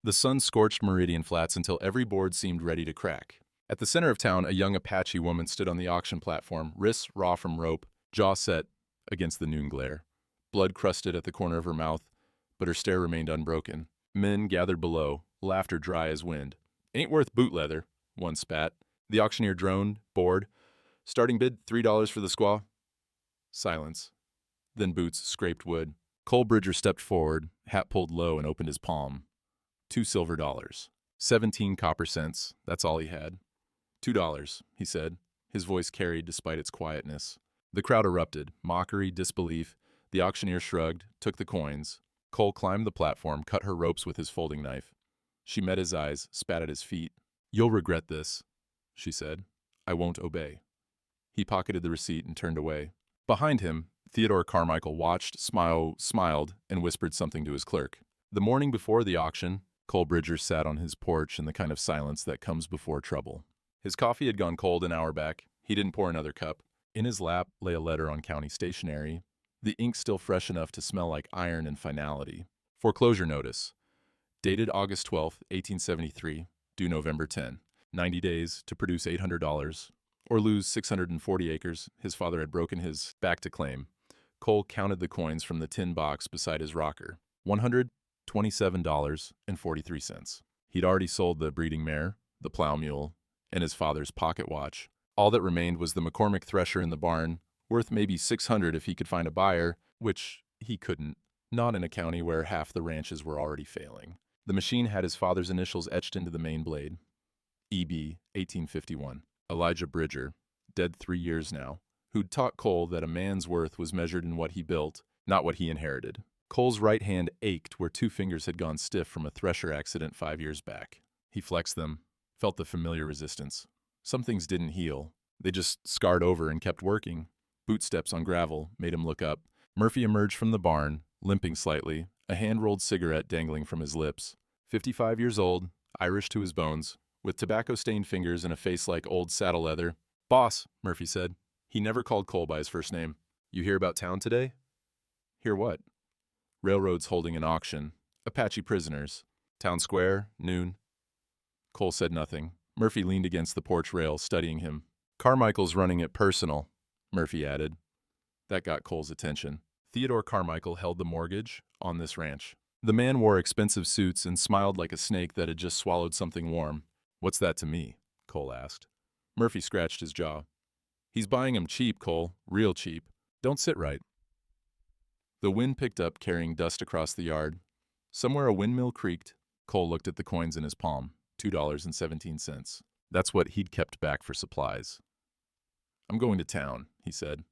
The sun scorched Meridian Flats until every board seemed ready to crack. At the center of town, a young Apache woman stood on the auction platform, wrists raw from rope, jaw set against the noon glare. Blood crusted at the corner of her mouth, but her stare remained unbroken. Men gathered below, laughter dry as wind. "Ain't worth boot leather," one spat. The auctioneer droned, bored. "Starting bid, $3 for the squaw." Silence. Then boots scraped wood. Cole Bridger stepped forward, hat pulled low, and opened his palm. $2 silver. 17 copper cents, that's all he had. $2, he said, his voice carried despite its quietness. The crowd erupted, mockery, disbelief. The auctioneer shrugged, took the coins. Cole climbed the platform, cut her ropes with his folding knife. She met his eyes, spat at his feet. "You'll regret this," she said. "I won't obey." He pocketed the receipt and turned away. Behind him, Theodore Carmichael watched, smiled, and whispered something to his clerk. The morning before the auction, Cole Bridger sat on his porch in the kind of silence that comes before trouble. His coffee had gone cold an hour back. He didn't pour another cup. In his lap lay a letter on county stationery, the ink still fresh enough to smell like iron and finality. Foreclosure notice. Dated August 12, 1873, due November 10. 90 days to produce $800, or lose 640 acres his father had broken his back to claim. Cole counted the coins from the tin box beside his rocker. $127.43. He'd already sold the breeding mare, the plow mule, and his father's pocket watch. All that remained was the McCormick thresher in the barn, worth maybe $600 if he could find a buyer, which he couldn't, not in a county where half the ranches were already failing. The machine had his father's initials etched into the main blade. E.B., 1851. Elijah Bridger, dead 3 years now, who'd taught Cole that a man's worth was measured in what he built, not what he inherited. Cole's right hand ached where 2 fingers had gone stiff from a thresher accident 5 years back. He flexed them, felt the familiar resistance. Some things didn't heal. They just scarred over and kept working. Bootsteps on gravel made him look up. Murphy emerged from the barn, limping slightly, a hand-rolled cigarette dangling from his lips. 55 years old, Irish to his bones, with tobacco-stained fingers and a face like old saddle leather. "Boss," Murphy said. He never called Cole by his first name. "You hear about town today?" "Hear what?" "Railroad's holding an auction. Apache prisoners. Town square, noon." Cole said nothing. Murphy leaned against the porch rail, studying him. "Carmichael's running it personal," Murphy added. That got Cole's attention. Theodore Carmichael held the mortgage on this ranch. The man wore expensive suits and smiled like a snake that had just swallowed something warm. "What's that to me?" Cole asked. Murphy scratched his jaw. "He's buying 'em cheap, Cole. Real cheap. Don't sit right." The wind picked up, carrying dust across the yard. Somewhere a windmill creaked. Cole looked at the coins in his palm. $2.17. That's what he'd kept back for supplies. "I'm going to town," he said.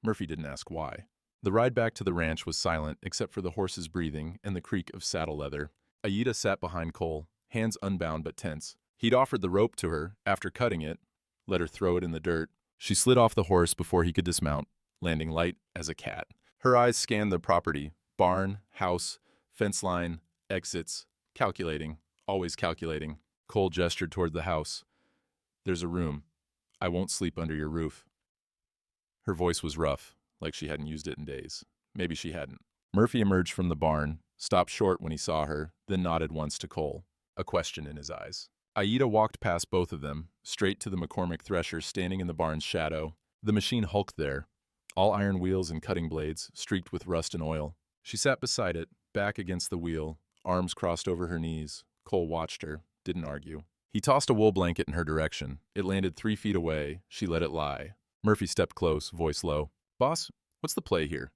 Murphy didn't ask why. The ride back to the ranch was silent except for the horse's breathing and the creak of saddle leather. Aida sat behind Cole, hands unbound but tense. He'd offered the rope to her after cutting it, let her throw it in the dirt. She slid off the horse before he could dismount, landing light as a cat. Her eyes scanned the property, barn, house, fence line, exits, calculating, always calculating. Cole gestured toward the house. "There's a room. I won't sleep under your roof." Her voice was rough, like she hadn't used it in days. Maybe she hadn't. Murphy emerged from the barn, stopped short when he saw her, then nodded once to Cole, a question in his eyes. Aida walked past both of them, straight to the McCormick thresher standing in the barn's shadow. The machine hulked there, all iron wheels and cutting blades, streaked with rust and oil. She sat beside it, back against the wheel, arms crossed over her knees. Cole watched her, didn't argue. He tossed a wool blanket in her direction. It landed 3 feet away. She let it lie. Murphy stepped close, voice low. "Boss, what's the play here?"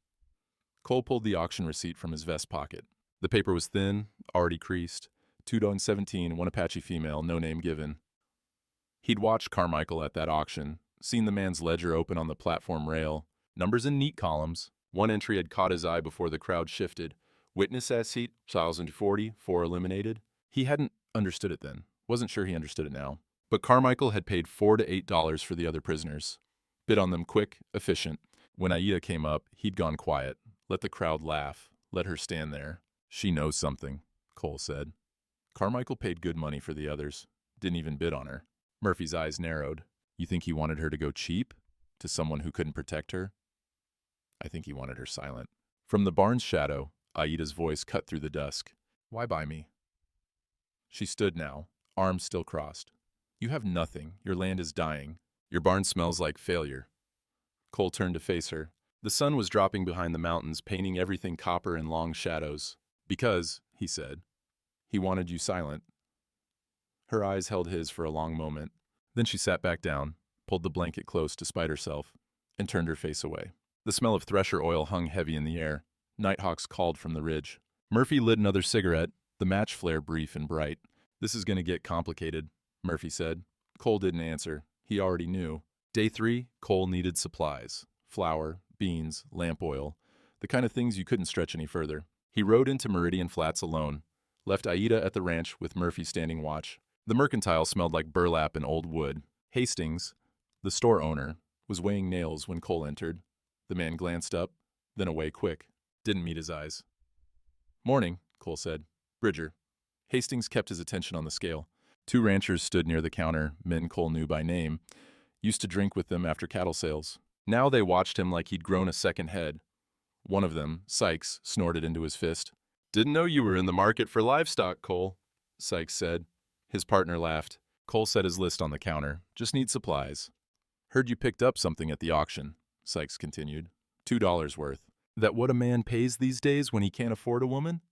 Cole pulled the auction receipt from his vest pocket. The paper was thin, already creased. $2.17, one Apache female, no name given. He'd watched Carmichael at that auction, seen the man's ledger open on the platform rail, numbers in neat columns. One entry had caught his eye before the crowd shifted. Witness at seat, 1,040, 4 eliminated. He hadn't understood it then. Wasn't sure he understood it now. But Carmichael had paid $4 to $8 for the other prisoners. Bid on them quick, efficient. When Aida came up, he'd gone quiet. Let the crowd laugh. Let her stand there. "She knows something," Cole said. Carmichael paid good money for the others. Didn't even bid on her. Murphy's eyes narrowed. "You think he wanted her to go cheap? To someone who couldn't protect her?" "I think he wanted her silent." From the barn's shadow, Aida's voice cut through the dusk. "Why buy me?" She stood now, arms still crossed. You have nothing. Your land is dying. Your barn smells like failure. Cole turned to face her. The sun was dropping behind the mountains, painting everything copper in long shadows. Because, he said, he wanted you silent. Her eyes held his for a long moment. Then she sat back down, pulled the blanket close despite herself, and turned her face away. The smell of thresher oil hung heavy in the air. Nighthawks called from the ridge. Murphy lit another cigarette, the match flare brief and bright. This is going to get complicated, Murphy said. Cole didn't answer. He already knew. Day 3, Cole needed supplies. Flour, beans, lamp oil, the kind of things you couldn't stretch any further. He rode into Meridian Flats alone, left Aida at the ranch with Murphy standing watch. The mercantile smelled like burlap and old wood. Hastings, the store owner, was weighing nails when Cole entered. The man glanced up, then away quick. Didn't meet his eyes. Morning, Cole said. Bridger. Hastings kept his attention on the scale. 2 ranchers stood near the counter, men Cole knew by name. Used to drink with them after cattle sales. Now they watched him like he'd grown a second head. One of them, Sykes, snorted into his fist. Didn't know you were in the market for livestock, Cole, Sykes said. His partner laughed. Cole set his list on the counter. Just need supplies. Heard you picked up something at the auction, Sykes continued. $2 worth. That what a man pays these days when he can't afford a woman?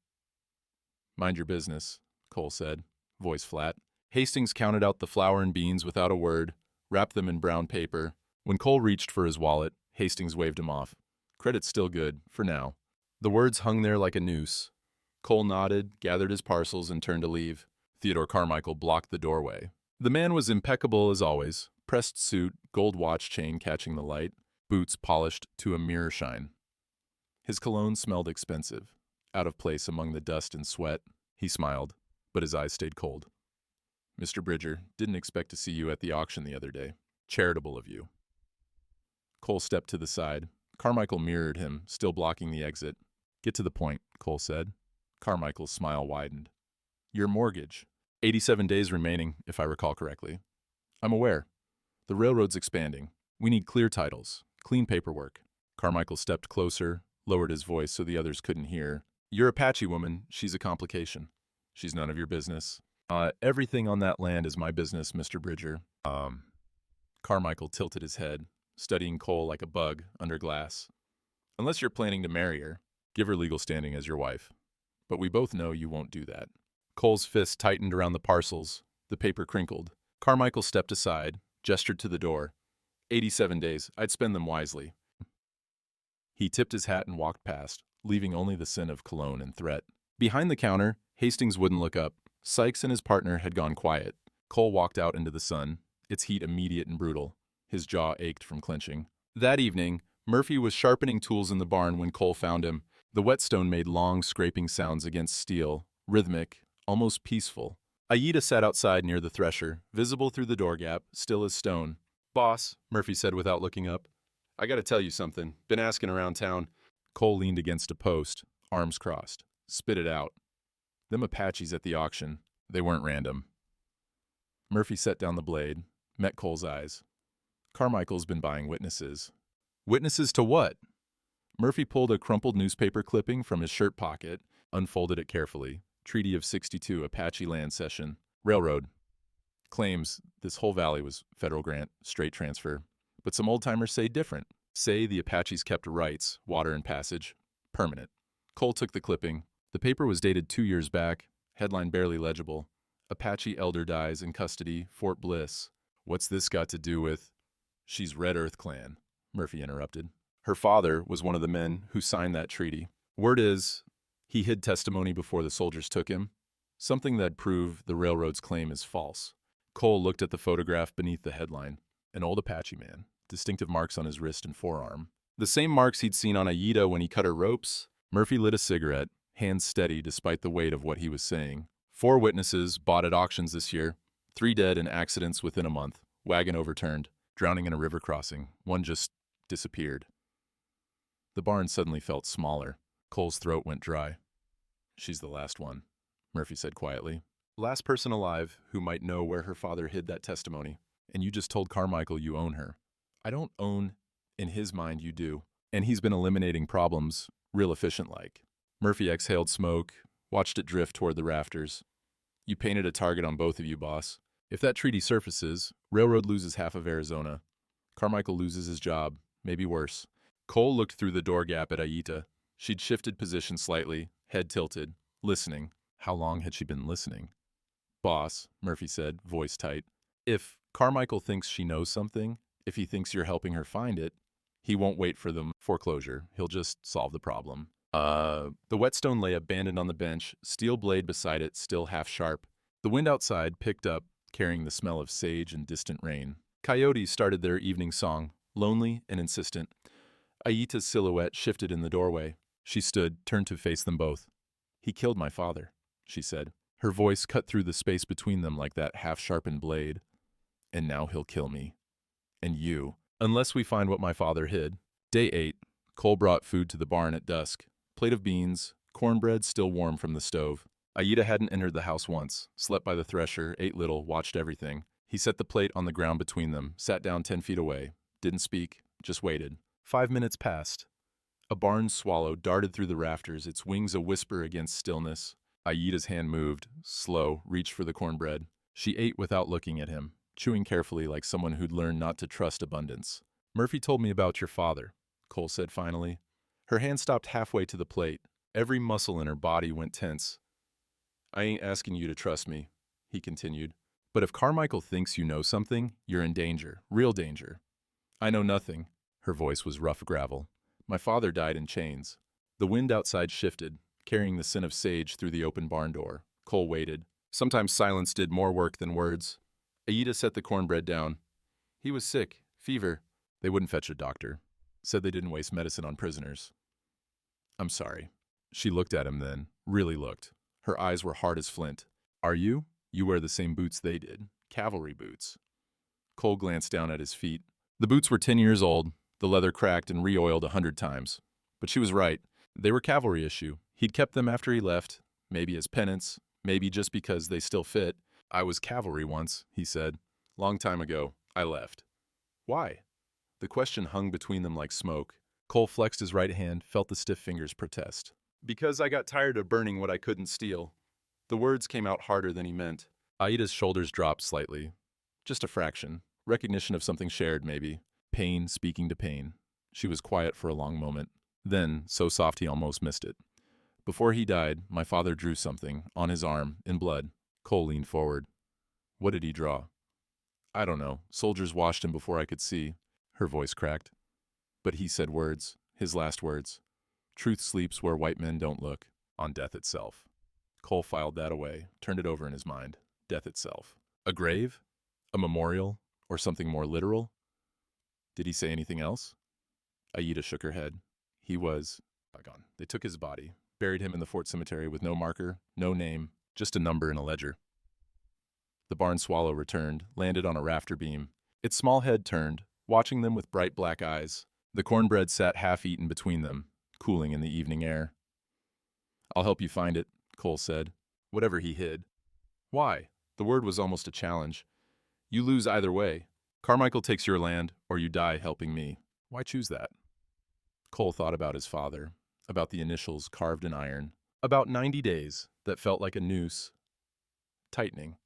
Mind your business, Cole said, voice flat. Hastings counted out the flour and beans without a word, wrapped them in brown paper. When Cole reached for his wallet, Hastings waved him off. Credit's still good, for now. The words hung there like a noose. Cole nodded, gathered his parcels, and turned to leave. Theodore Carmichael blocked the doorway. The man was impeccable as always. Pressed suit, gold watch chain catching the light, boots polished to a mirror shine. His cologne smelled expensive, out of place among the dust and sweat. He smiled, but his eyes stayed cold. Mr. Bridger, didn't expect to see you at the auction the other day. Charitable of you. Cole stepped to the side. Carmichael mirrored him, still blocking the exit. Get to the point, Cole said. Carmichael's smile widened. Your mortgage. 87 days remaining, if I recall correctly. I'm aware. The railroad's expanding. We need clear titles, clean paperwork. Carmichael stepped closer, lowered his voice so the others couldn't hear. You're Apache woman, she's a complication. She's none of your business. Everything on that land is my business, Mr. Bridger. Carmichael tilted his head, studying Cole like a bug under glass. Unless you're planning to marry her, give her legal standing as your wife. But we both know you won't do that. Cole's fist tightened around the parcels. The paper crinkled. Carmichael stepped aside, gestured to the door. 87 days. I'd spend them wisely. He tipped his hat and walked past, leaving only the scent of cologne and threat. Behind the counter, Hastings wouldn't look up. Sykes and his partner had gone quiet. Cole walked out into the sun, its heat immediate and brutal. His jaw ached from clenching. That evening, Murphy was sharpening tools in the barn when Cole found him. The whetstone made long, scraping sounds against steel, rhythmic, almost peaceful. Aida sat outside near the thresher, visible through the door gap, still as stone. Boss, Murphy said without looking up. I gotta tell you something. Been asking around town. Cole leaned against a post, arms crossed. Spit it out. Them Apaches at the auction, they weren't random. Murphy set down the blade, met Cole's eyes. Carmichael's been buying witnesses. Witnesses to what? Murphy pulled a crumpled newspaper clipping from his shirt pocket, unfolded it carefully. Treaty of '62 Apache land cession. Railroad. Claims this whole valley was federal grant, straight transfer. But some old-timers say different. Say the Apaches kept rights, water and passage, permanent. Cole took the clipping. The paper was dated 2 years back, headline barely legible. Apache elder dies in custody, Fort Bliss. What's this got to do with... She's Red Earth Clan, Murphy interrupted. Her father was one of the men who signed that treaty. Word is, he hid testimony before the soldiers took him, something that'd prove the railroad's claim is false. Cole looked at the photograph beneath the headline. An old Apache man, distinctive marks on his wrist and forearm. The same marks he'd seen on Aida when he cut her ropes. Murphy lit a cigarette, hands steady despite the weight of what he was saying. 4 witnesses bought at auctions this year. 3 dead in accidents within a month. Wagon overturned. Drowning in a river crossing. 1 just disappeared. The barn suddenly felt smaller. Cole's throat went dry. She's the last one, Murphy said quietly. Last person alive who might know where her father hid that testimony. And you just told Carmichael you own her. I don't own, in his mind you do. And he's been eliminating problems, real efficient-like. Murphy exhaled smoke, watched it drift toward the rafters. You painted a target on both of you, boss. If that treaty surfaces, Railroad loses half of Arizona. Carmichael loses his job, maybe worse. Cole looked through the door gap at Aita. She'd shifted position slightly, head tilted, listening. How long had she been listening? Boss, Murphy said, voice tight. If Carmichael thinks she knows something, if he thinks you're helping her find it, he won't wait for the foreclosure. He'll just solve the problem. The whetstone lay abandoned on the bench, steel blade beside it still half sharp. The wind outside picked up, carrying the smell of sage and distant rain. Coyotes started their evening song, lonely and insistent. Aita's silhouette shifted in the doorway. She stood, turned to face them both. He killed my father, she said. Her voice cut through the space between them like that half-sharpened blade. And now he'll kill me. And you. Unless we find what my father hid. Day 8. Cole brought food to the barn at dusk. Plate of beans, cornbread still warm from the stove. Aita hadn't entered the house once, slept by the thresher, ate little, watched everything. He set the plate on the ground between them, sat down 10 feet away. Didn't speak, just waited. 5 minutes passed. A barn swallow darted through the rafters, its wings a whisper against stillness. Aita's hand moved, slow, reached for the cornbread. She ate without looking at him, chewing carefully like someone who'd learned not to trust abundance. Murphy told me about your father, Cole said finally. Her hand stopped halfway to the plate. Every muscle in her body went tense. I ain't asking you to trust me, he continued. But if Carmichael thinks you know something, you're in danger, real danger. I know nothing. Her voice was rough gravel. My father died in chains. The wind outside shifted, carrying the scent of sage through the open barn door. Cole waited. Sometimes silence did more work than words. Aita set the cornbread down. He was sick, fever. They wouldn't fetch a doctor. Said they didn't waste medicine on prisoners. I'm sorry. She looked at him then, really looked. Her eyes were hard as flint. Are you? You wear the same boots they did. Cavalry boots. Cole glanced down at his feet. The boots were 10 years old, the leather cracked and re-oiled 100 times. But she was right. They were cavalry issue. He'd kept them after he left, maybe as penance, maybe just because they still fit. I was cavalry once, he said. Long time ago, I left. Why? The question hung between them like smoke. Cole flexed his right hand, felt the stiff fingers protest. Because I got tired of burning what I couldn't steal. The words came out harder than he meant. Aita's shoulders dropped slightly. Just a fraction. Recognition of something shared, maybe. Pain speaking to pain. She was quiet for a long moment. Then, so soft he almost missed it. Before he died, my father drew something, on his arm, in blood. Cole leaned forward. What did he draw? I don't know. Soldiers washed him before I could see. Her voice cracked. But he said words, his last words. Truth sleeps where white men don't look, on death itself. Cole filed that away, turned it over in his mind. Death itself. A grave? A memorial? Or something more literal? Did he say anything else? Aita shook her head. He was gone. They took his body, buried him in the fort cemetery with no marker, no name, just a number in a ledger. The barn swallow returned, landed on a rafter beam. Its small head turned, watching them with bright black eyes. The cornbread sat half-eaten between them, cooling in the evening air. I'll help you find it, Cole said. Whatever he hid. Why? The word was almost a challenge. You lose either way. Carmichael takes your land, or you die helping me. Why choose that? Cole thought about his father, about the initials carved in iron, about 90 days that felt like a noose, tightening.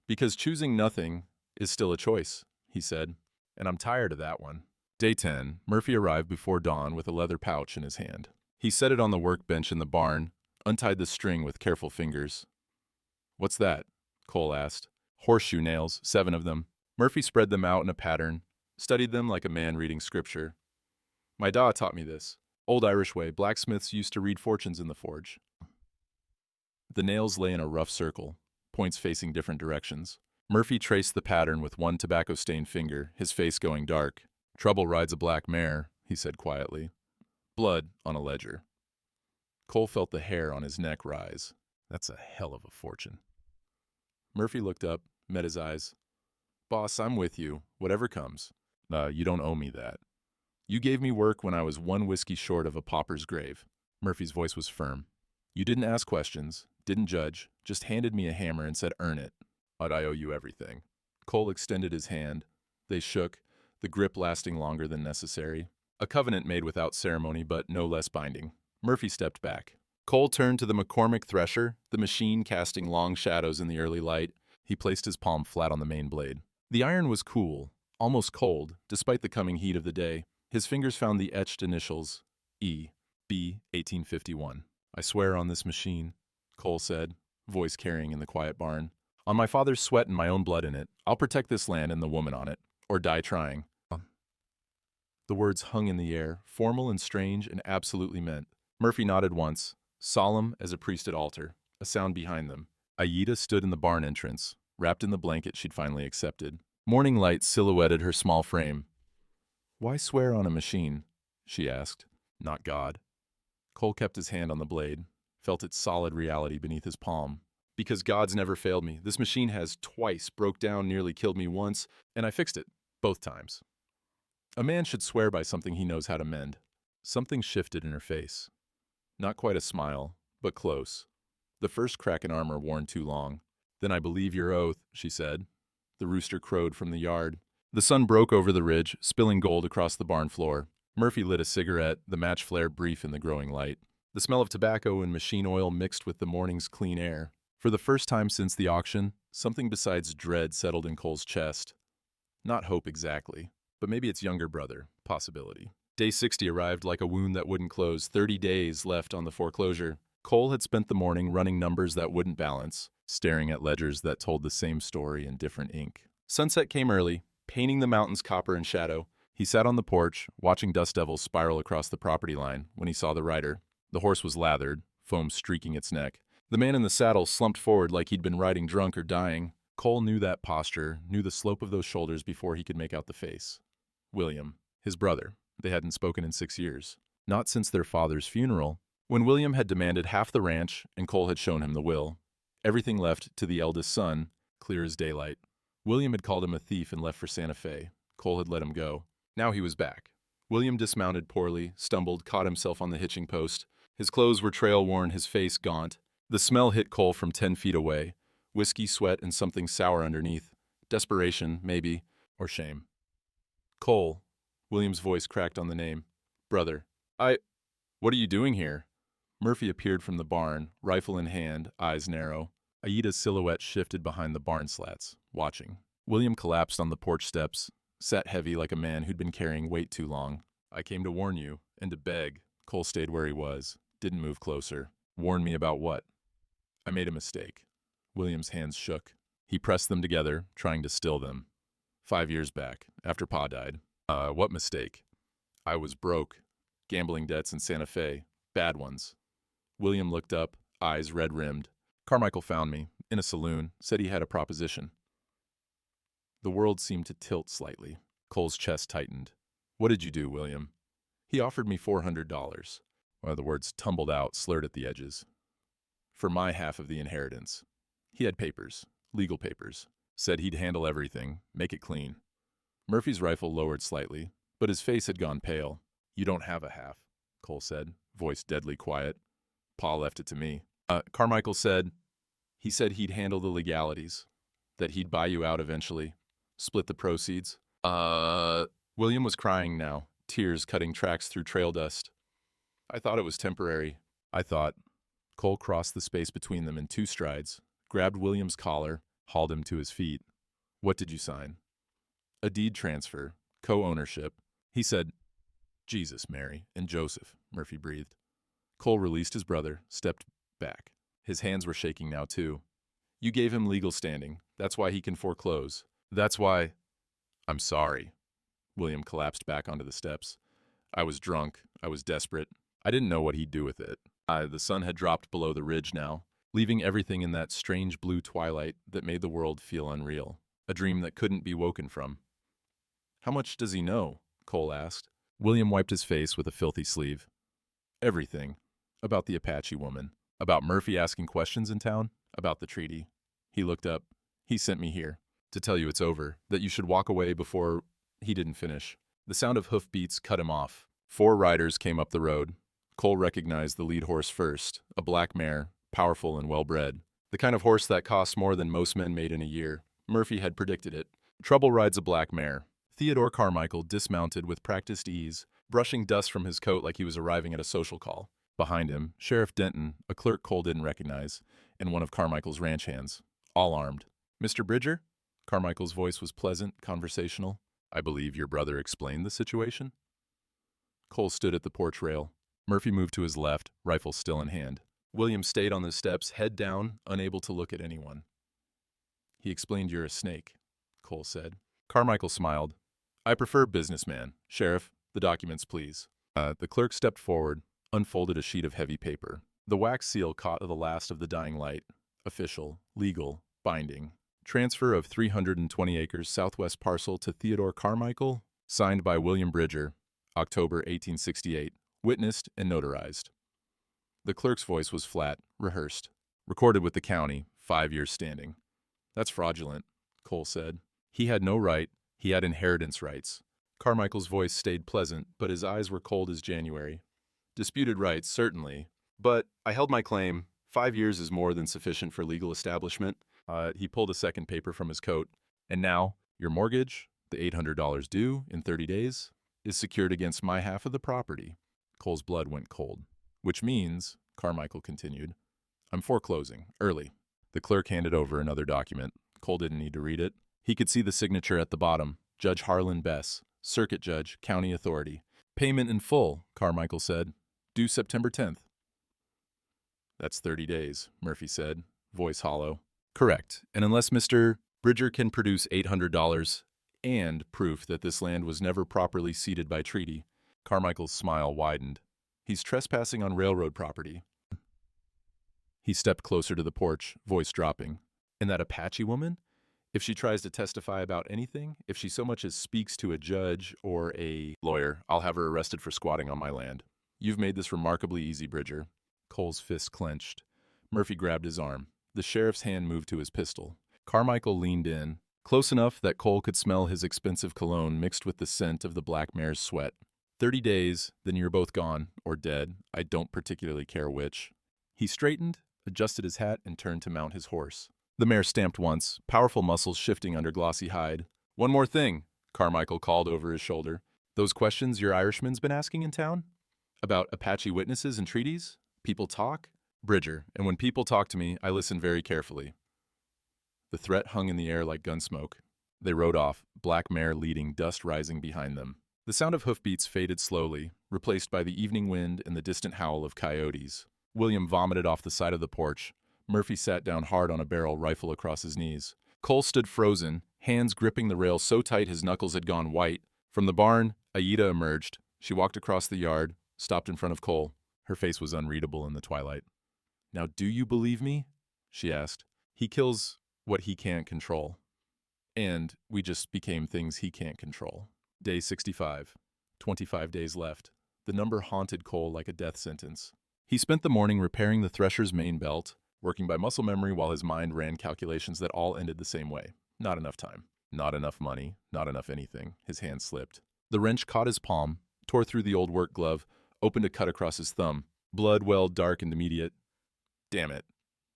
Because choosing nothing is still a choice, he said, and I'm tired of that one. Day 10, Murphy arrived before dawn with a leather pouch in his hand. He set it on the workbench in the barn, untied the string with careful fingers. What's that? Cole asked. Horseshoe nails, 7 of them. Murphy spread them out in a pattern, studied them like a man reading scripture. My da taught me this. Old Irish way, blacksmiths used to read fortunes in the forge. The nails lay in a rough circle, points facing different directions. Murphy traced the pattern with one tobacco-stained finger, his face going dark. Trouble rides a black mare, he said quietly. Blood on a ledger. Cole felt the hair on his neck rise. That's a hell of a fortune. Murphy looked up, met his eyes. Boss, I'm with you, whatever comes. You don't owe me that. You gave me work when I was 1 whiskey short of a pauper's grave. Murphy's voice was firm. You didn't ask questions, didn't judge, just handed me a hammer and said, earn it. But I owe you everything. Cole extended his hand. They shook, the grip lasting longer than necessary. A covenant made without ceremony, but no less binding. Murphy stepped back. Cole turned to the McCormick thresher, the machine casting long shadows in the early light. He placed his palm flat on the main blade. The iron was cool, almost cold, despite the coming heat of the day. His fingers found the etched initials, E, B, 1851. "I swear on this machine," Cole said, voice carrying in the quiet barn. "On my father's sweat and my own blood in it, I'll protect this land and the woman on it, or die trying." The words hung in the air, formal and strange and absolutely meant. Murphy nodded once, solemn as a priest at altar, a sound behind them. Aida stood in the barn entrance, wrapped in the blanket she'd finally accepted. Morning light silhouetted her small frame. "Why swear on a machine?" she asked. "Not God." Cole kept his hand on the blade, felt its solid reality beneath his palm. "Because God's never failed me. This machine has twice broke down, nearly killed me once, and I fixed it, both times. A man should swear by something he knows how to mend." Something shifted in her face. Not quite a smile, but close. The first crack in armor worn too long. "Then I believe your oath," she said. The rooster crowed from the yard. The sun broke over the ridge, spilling gold across the barn floor. Murphy lit a cigarette, the match flared brief in the growing light. The smell of tobacco and machine oil mixed with the morning's clean air. For the first time since the auction, something besides dread settled in Cole's chest. Not hope exactly, but maybe its younger brother, possibility. Day 60 arrived like a wound that wouldn't close, 30 days left on the foreclosure. Cole had spent the morning running numbers that wouldn't balance, staring at ledgers that told the same story in different ink. Sunset came early, painting the mountains copper and shadow. He sat on the porch, watching dust devils spiral across the property line when he saw the rider. The horse was lathered, foam streaking its neck. The man in the saddle slumped forward like he'd been riding drunk or dying. Cole knew that posture, knew the slope of those shoulders before he could make out the face. William, his brother. They hadn't spoken in 6 years. Not since their father's funeral, when William had demanded half the ranch and Cole had shown him the will. Everything left to the eldest son, clear as daylight. William had called him a thief and left for Santa Fe. Cole had let him go. Now he was back. William dismounted poorly, stumbled, caught himself on the hitching post. His clothes were trail-worn, his face gaunt. The smell hit Cole from 10 feet away. Whiskey, sweat, and something sour underneath. Desperation, maybe, or shame. "Cole." William's voice cracked on the name. "Brother. What are you doing here?" Murphy appeared from the barn, rifle in hand, eyes narrow. Aida's silhouette shifted behind the barn slats, watching. William collapsed on the porch steps, sat heavy like a man who'd been carrying weight too long. "I came to warn you, and to beg." Cole stayed where he was, didn't move closer. "Warn me about what?" "I made a mistake." William's hands shook. He pressed them together, trying to still them. 5 years back, after Pa died. What mistake?" "I was broke. Gambling debts in Santa Fe. Bad ones." William looked up, eyes red-rimmed. "Carmichael found me, in a saloon, said he had a proposition." The world seemed to tilt slightly. Cole's chest tightened. "What did you do, William?" "He offered me $400. The words tumbled out, slurred at the edges. "For my half of the inheritance. He had papers, legal papers. Said he'd handle everything, make it clean." Murphy's rifle lowered slightly, but his face had gone pale. "You don't have a half," Cole said, voice deadly quiet. "Pa left it to me." Carmichael said, "He said he'd handle the legalities, that he'd buy you out eventually, split the proceeds." William was crying now, tears cutting tracks through trail dust. "I thought it was temporary." "I thought." Cole crossed the space between them in 2 strides, grabbed William's collar, hauled him to his feet. "What did you sign?" "A deed transfer, co-ownership." He said, "Jesus, Mary, and Joseph," Murphy breathed. Cole released his brother, stepped back. His hands were shaking now, too. "You gave him legal standing. That's why he can foreclose. That's why—" "I'm sorry." William collapsed back onto the steps. "I was drunk. I was desperate. I didn't know what he'd do with it." The sun had dropped below the ridge now, leaving everything in that strange blue twilight that made the world feel unreal. A dream that couldn't be woken from. "How much does he know?" Cole asked. William wiped his face with a filthy sleeve. "Everything. About the Apache woman. About Murphy asking questions in town. About the treaty." He looked up. "He sent me here. To tell you it's over. That you should walk away before—" He didn't finish. The sound of hoofbeats cut him off. 4 riders came up the road. Cole recognized the lead horse first, a black mare, powerful and well-bred. The kind of horse that costs more than most men made in a year. Murphy had predicted it. Trouble rides a black mare. Theodore Carmichael dismounted with practiced ease, brushing dust from his coat like he was arriving at a social call. Behind him, Sheriff Denton, a clerk Cole didn't recognize, and one of Carmichael's ranch hands, all armed. "Mr. Bridger?" Carmichael's voice was pleasant, conversational. "I believe your brother explained the situation?" Cole stood at the porch rail. Murphy moved to his left, rifle still in hand. William stayed on the steps, head down, unable to look at anyone. "He explained you're a snake," Cole said. Carmichael smiled. "I prefer businessman. Sheriff, the documents, please." The clerk stepped forward, unfolded a sheet of heavy paper. The wax seal caught the last of the dying light. Official, legal, binding. Transfer of 320 acres southwest parcel to Theodore Carmichael, signed by William Bridger, October 1868, witnessed and notarized. The clerk's voice was flat, rehearsed. "Recorded with the county, 5 years standing." "That's fraudulent," Cole said. "He had no right, he had inheritance rights." Carmichael's voice stayed pleasant, but his eyes were cold as January. "Disputed rights, certainly. But I held my claim. 5 years is more than sufficient for legal establishment." He pulled a second paper from his coat. "And now, your mortgage, the $800 due in 30 days, is secured against my half of the property." Cole's blood went cold. "Which means," Carmichael continued, "I'm foreclosing, early." The clerk handed over another document. Cole didn't need to read it. He could see the signature at the bottom. Judge Harlan Bess, Circuit Judge, County Authority. "Payment in full," Carmichael said. "Due September 10th. "That's 30 days, Murphy said, voice hollow. "Correct, and unless Mr. Bridger can produce $800 and proof that this land was never properly ceded by treaty." Carmichael's smile widened. "He's trespassing on railroad property." He stepped closer to the porch, voice dropping. "And that Apache woman? If she tries to testify about anything, if she so much as speaks to a judge or a lawyer, I'll have her arrested for squatting on my land. You've made this remarkably easy, Bridger." Cole's fist clenched. Murphy grabbed his arm. The sheriff's hand moved to his pistol. Carmichael leaned in, close enough that Cole could smell his expensive cologne mixed with the scent of the black mare's sweat. 30 days, then you're both gone, or dead. I don't particularly care which." He straightened, adjusted his hat, and turned to mount his horse. The mare stamped once, powerful muscles shifting under glossy hide. "One more thing," Carmichael called over his shoulder. "Those questions your Irishman's been asking in town? About Apache witnesses and treaties? People talk?" "Bridger, and when people talk to me, I listen very carefully." The threat hung in the air like gunsmoke. They rode off, black mare leading, dust rising behind them. The sound of hoofbeats faded slowly, replaced by the evening wind and the distant howl of coyotes. William vomited off the side of the porch. Murphy sat down hard on a barrel, rifle across his knees. Cole stood frozen, hands gripping the rail so tight his knuckles had gone white. From the barn, Aida emerged. She walked across the yard, stopped in front of Cole. Her face was unreadable in the twilight. "Now do you believe me?" she asked. "He kills what he can't control. And we just became things he can't control." Day 65. 25 days left. The number haunted Cole like a death sentence. He spent the morning repairing the thresher's main belt, working by muscle memory while his mind ran calculations that all ended the same way. Not enough time. Not enough money. Not enough anything. His hand slipped. The wrench caught his palm, tore through the old work glove, opened a cut across his thumb. Blood welled dark and immediate. Damn it.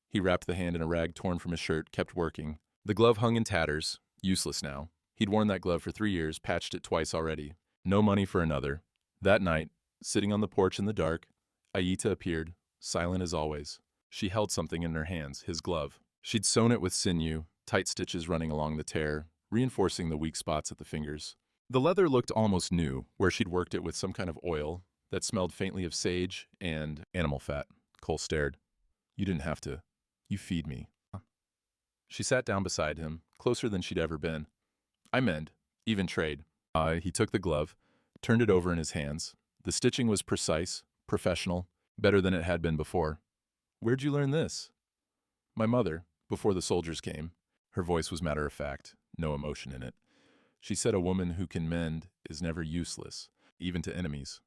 He wrapped the hand in a rag torn from his shirt, kept working. The glove hung in tatters, useless now. He'd worn that glove for 3 years, patched it twice already. No money for another. That night, sitting on the porch in the dark, Aida appeared, silent as always. She held something in her hands, his glove. She'd sewn it with sinew, tight stitches running along the tear, reinforcing the weak spots at the fingers. The leather looked almost new, where she'd worked it with some kind of oil that smelled faintly of sage and animal fat. Cole stared. "You didn't have to. You feed me." She sat down beside him, closer than she'd ever been. "I mend, even trade." He took the glove, turned it over in his hands. The stitching was precise, professional, better than it had been before. "Where'd you learn this?" "My mother, before the soldiers came." Her voice was matter-of-fact, no emotion in it. She said a woman who can mend is never useless, even to enemies.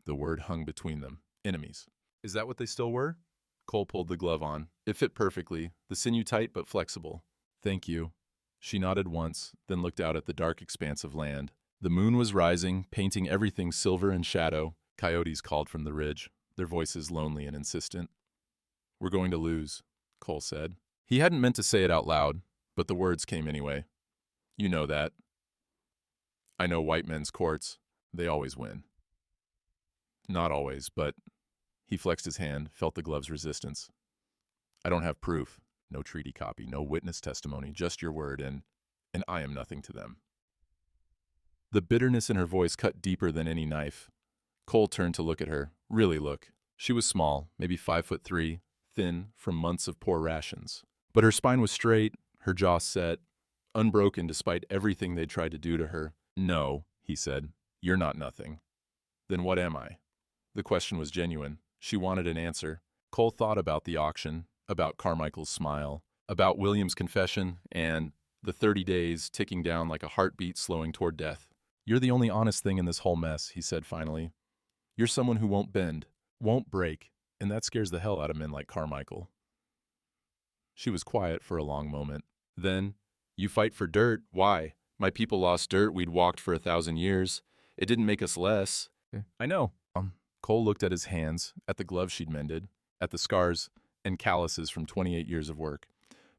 The word hung between them. Enemies. Is that what they still were? Cole pulled the glove on. It fit perfectly, the sinew tight but flexible. "Thank you." She nodded once, then looked out at the dark expanse of land. The moon was rising, painting everything silver and shadow. Coyotes called from the ridge, their voices lonely and insistent. "We're going to lose," Cole said. He hadn't meant to say it out loud, but the words came anyway. "You know that. I know white men's courts. They always win." "Not always, but..." He flexed his hand, felt the glove's resistance. I don't have proof. No treaty copy, no witness testimony, just your word, and I am nothing to them. The bitterness in her voice cut deeper than any knife. Cole turned to look at her, really look. She was small, maybe 5'3", thin from months of poor rations. But her spine was straight, her jaw set, unbroken despite everything they'd tried to do to her. No, he said, you're not nothing. Then what am I? The question was genuine. She wanted an answer. Cole thought about the auction, about Carmichael's smile, about William's confession, and the 30 days ticking down like a heartbeat slowing toward death. You're the only honest thing in this whole mess, he said finally. You're someone who won't bend, won't break, and that scares the hell out of men like Carmichael. She was quiet for a long moment. Then, you fight for dirt. Why? My people lost dirt we'd walked for 1,000 years. It didn't make us less. I know. Cole looked at his hands, at the gloves she'd mended, at the scars and calluses from 28 years of work.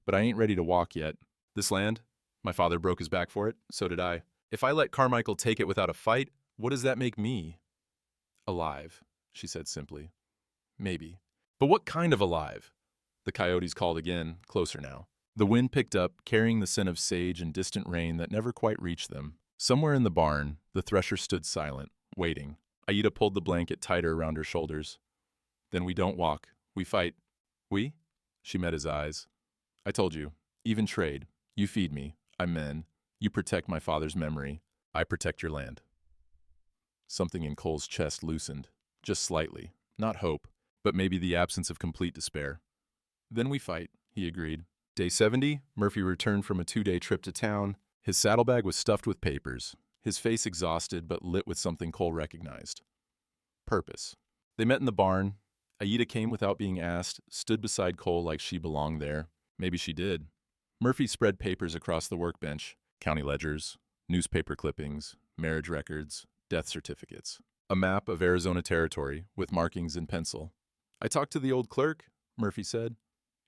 But I ain't ready to walk yet. This land? My father broke his back for it, so did I. If I let Carmichael take it without a fight, what does that make me? Alive, she said simply. Maybe. But what kind of alive? The coyotes called again, closer now. The wind picked up, carrying the scent of sage and distant rain that never quite reached them. Somewhere in the barn, the thresher stood silent, waiting. Aida pulled the blanket tighter around her shoulders. Then we don't walk. We fight. We? She met his eyes. I told you. Even trade. You feed me. I'm men. You protect my father's memory. I protect your land. Something in Cole's chest loosened. Just slightly. Not hope, but maybe the absence of complete despair. Then we fight, he agreed. Day 70, Murphy returned from a 2-day trip to town. His saddlebag was stuffed with papers, his face exhausted but lit with something Cole recognized. Purpose. They met in the barn. Aida came without being asked, stood beside Cole like she belonged there. Maybe she did. Murphy spread papers across the workbench, county ledgers, newspaper clippings, marriage records, death certificates. A map of Arizona territory with markings in pencil. I talked to the old clerk, Murphy said.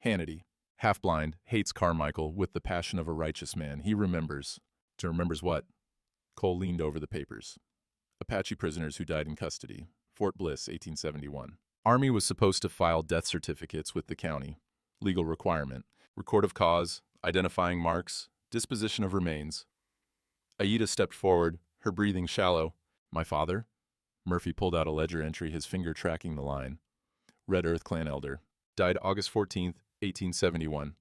Hannity, half-blind, hates Carmichael with the passion of a righteous man. He remembers. Remembers what? Cole leaned over the papers. Apache prisoners who died in custody. Fort Bliss, 1871. Army was supposed to file death certificates with the county. Legal requirement. Record of cause, identifying marks, disposition of remains. Aida stepped forward, her breathing shallow. My father? Murphy pulled out a ledger entry, his finger tracking the line. Red Earth Clan elder. Died August 14th, 1871.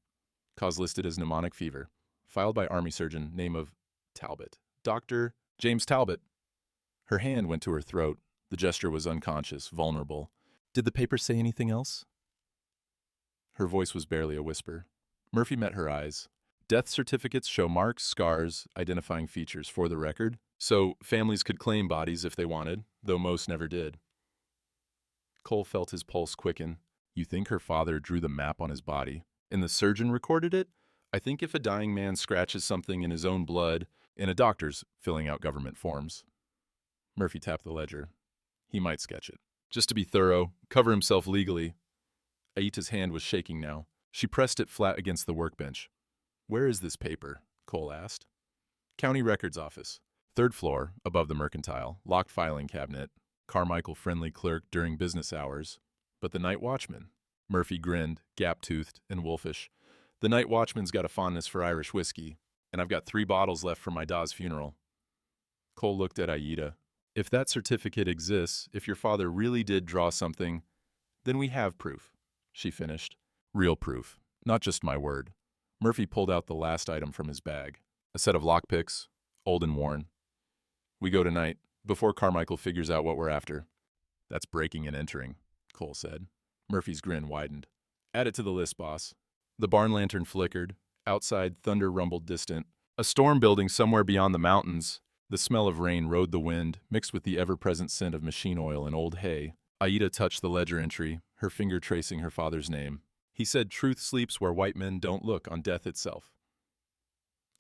Cause listed as pneumonic fever. Filed by Army surgeon, name of Talbot. Dr. James Talbot. Her hand went to her throat. The gesture was unconscious, vulnerable. Did the paper say anything else? Her voice was barely a whisper. Murphy met her eyes. Death certificates show marks, scars, identifying features for the record, so families could claim bodies if they wanted, though most never did. Cole felt his pulse quicken. You think her father drew the map on his body, and the surgeon recorded it? I think if a dying man scratches something in his own blood, and a doctor's filling out government forms. Murphy tapped the ledger. He might sketch it. Just to be thorough, cover himself legally. Aida's hand was shaking now. She pressed it flat against the workbench. Where is this paper? Cole asked. County Records Office. 3rd floor, above the mercantile, locked filing cabinet. Carmichael friendly clerk during business hours. But the night watchman? Murphy grinned, gap-toothed and wolfish. The night watchman's got a fondness for Irish whiskey, and I've got 3 bottles left from my da's funeral. Cole looked at Aida. If that certificate exists, if your father really did draw something, then we have proof, she finished. Real proof, not just my word. Murphy pulled out the last item from his bag. A set of lockpicks, old and worn. We go tonight, before Carmichael figures out what we're after. That's breaking and entering, Cole said. Murphy's grin widened. Add it to the list, boss. The barn lantern flickered. Outside, thunder rumbled distant. A storm building somewhere beyond the mountains. The smell of rain rode the wind, mixed with the ever-present scent of machine oil and old hay. Aida touched the ledger entry, her finger tracing her father's name. He said truth sleeps where white men don't look on death itself.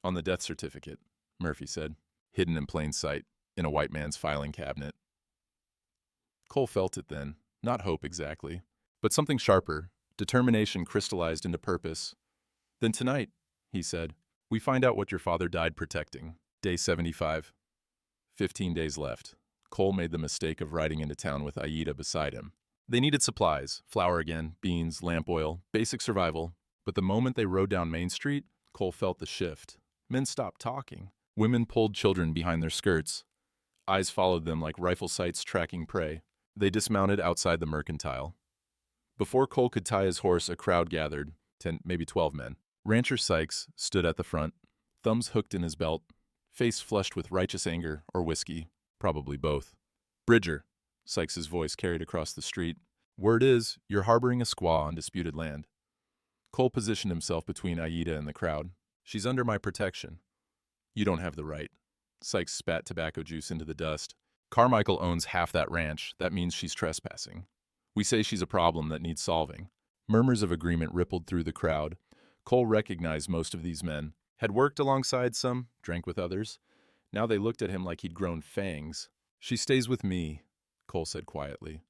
On the death certificate, Murphy said, hidden in plain sight, in a white man's filing cabinet. Cole felt it then, not hope exactly, but something sharper, determination crystallized into purpose. Then tonight, he said, we find out what your father died protecting. Day 75. 15 days left. Cole made the mistake of riding into town with Aida beside him. They needed supplies, flour again, beans, lamp oil, basic survival. But the moment they rode down Main Street, Cole felt the shift. Men stopped talking. Women pulled children behind their skirts. Eyes followed them like rifle sights tracking prey. They dismounted outside the mercantile. Before Cole could tie his horse, a crowd gathered, 10, maybe 12 men. Rancher Sykes stood at the front, thumbs hooked in his belt, face flushed with righteous anger or whiskey, probably both. "Bridger," Sykes's voice carried across the street. "Word is, you're harboring a squaw on disputed land." Cole positioned himself between Aida and the crowd. "She's under my protection." "You don't have the right." Sykes spat tobacco juice into the dust. "Carmichael owns half that ranch. That means she's trespassing. We say she's a problem that needs solving." Murmurs of agreement rippled through the crowd. Cole recognized most of these men, had worked alongside some, drank with others. Now they looked at him like he'd grown fangs. "She stays with me," Cole said quietly.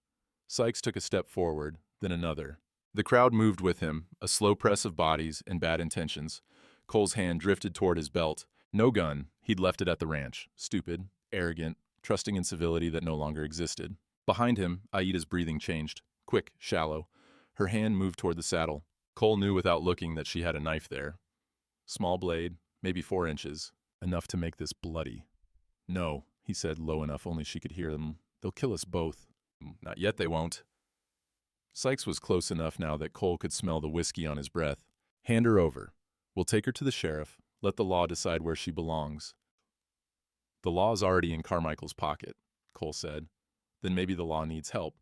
Sykes took a step forward, then another. The crowd moved with him, a slow press of bodies and bad intentions. Cole's hand drifted toward his belt. No gun. He'd left it at the ranch. Stupid, arrogant, trusting in civility that no longer existed. Behind him, Aida's breathing changed. Quick, shallow. Her hand moved toward the saddle. Cole knew without looking that she had a knife there. Small blade, maybe 4 inches. Enough to make this bloody. "No," he said, low enough only she could hear them. "They'll kill us both." "Not yet, they won't." Sykes was close enough now that Cole could smell the whiskey on his breath. "Hand her over. We'll take her to the sheriff. Let the law decide where she belongs." "The law's already in Carmichael's pocket," Cole said. "Then maybe the law needs help."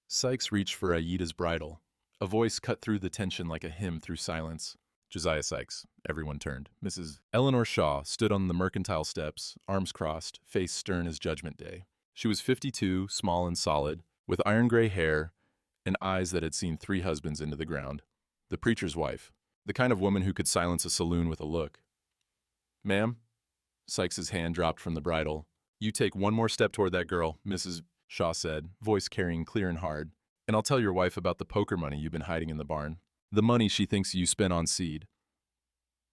Sykes reached for Aida's bridle. A voice cut through the tension like a hymn through silence. "Josiah Sykes." Everyone turned. Mrs. Eleanor Shaw stood on the mercantile steps, arms crossed, face stern as Judgment Day. She was 52, small and solid, with iron gray hair and eyes that had seen 3 husbands into the ground. The preacher's wife. The kind of woman who could silence a saloon with a look. "Ma'am?" Sykes's hand dropped from the bridle. "You take one more step toward that girl," Mrs. Shaw said, voice carrying clear and hard, "and I'll tell your wife about the poker money you've been hiding in the barn. The money she thinks you spent on seed."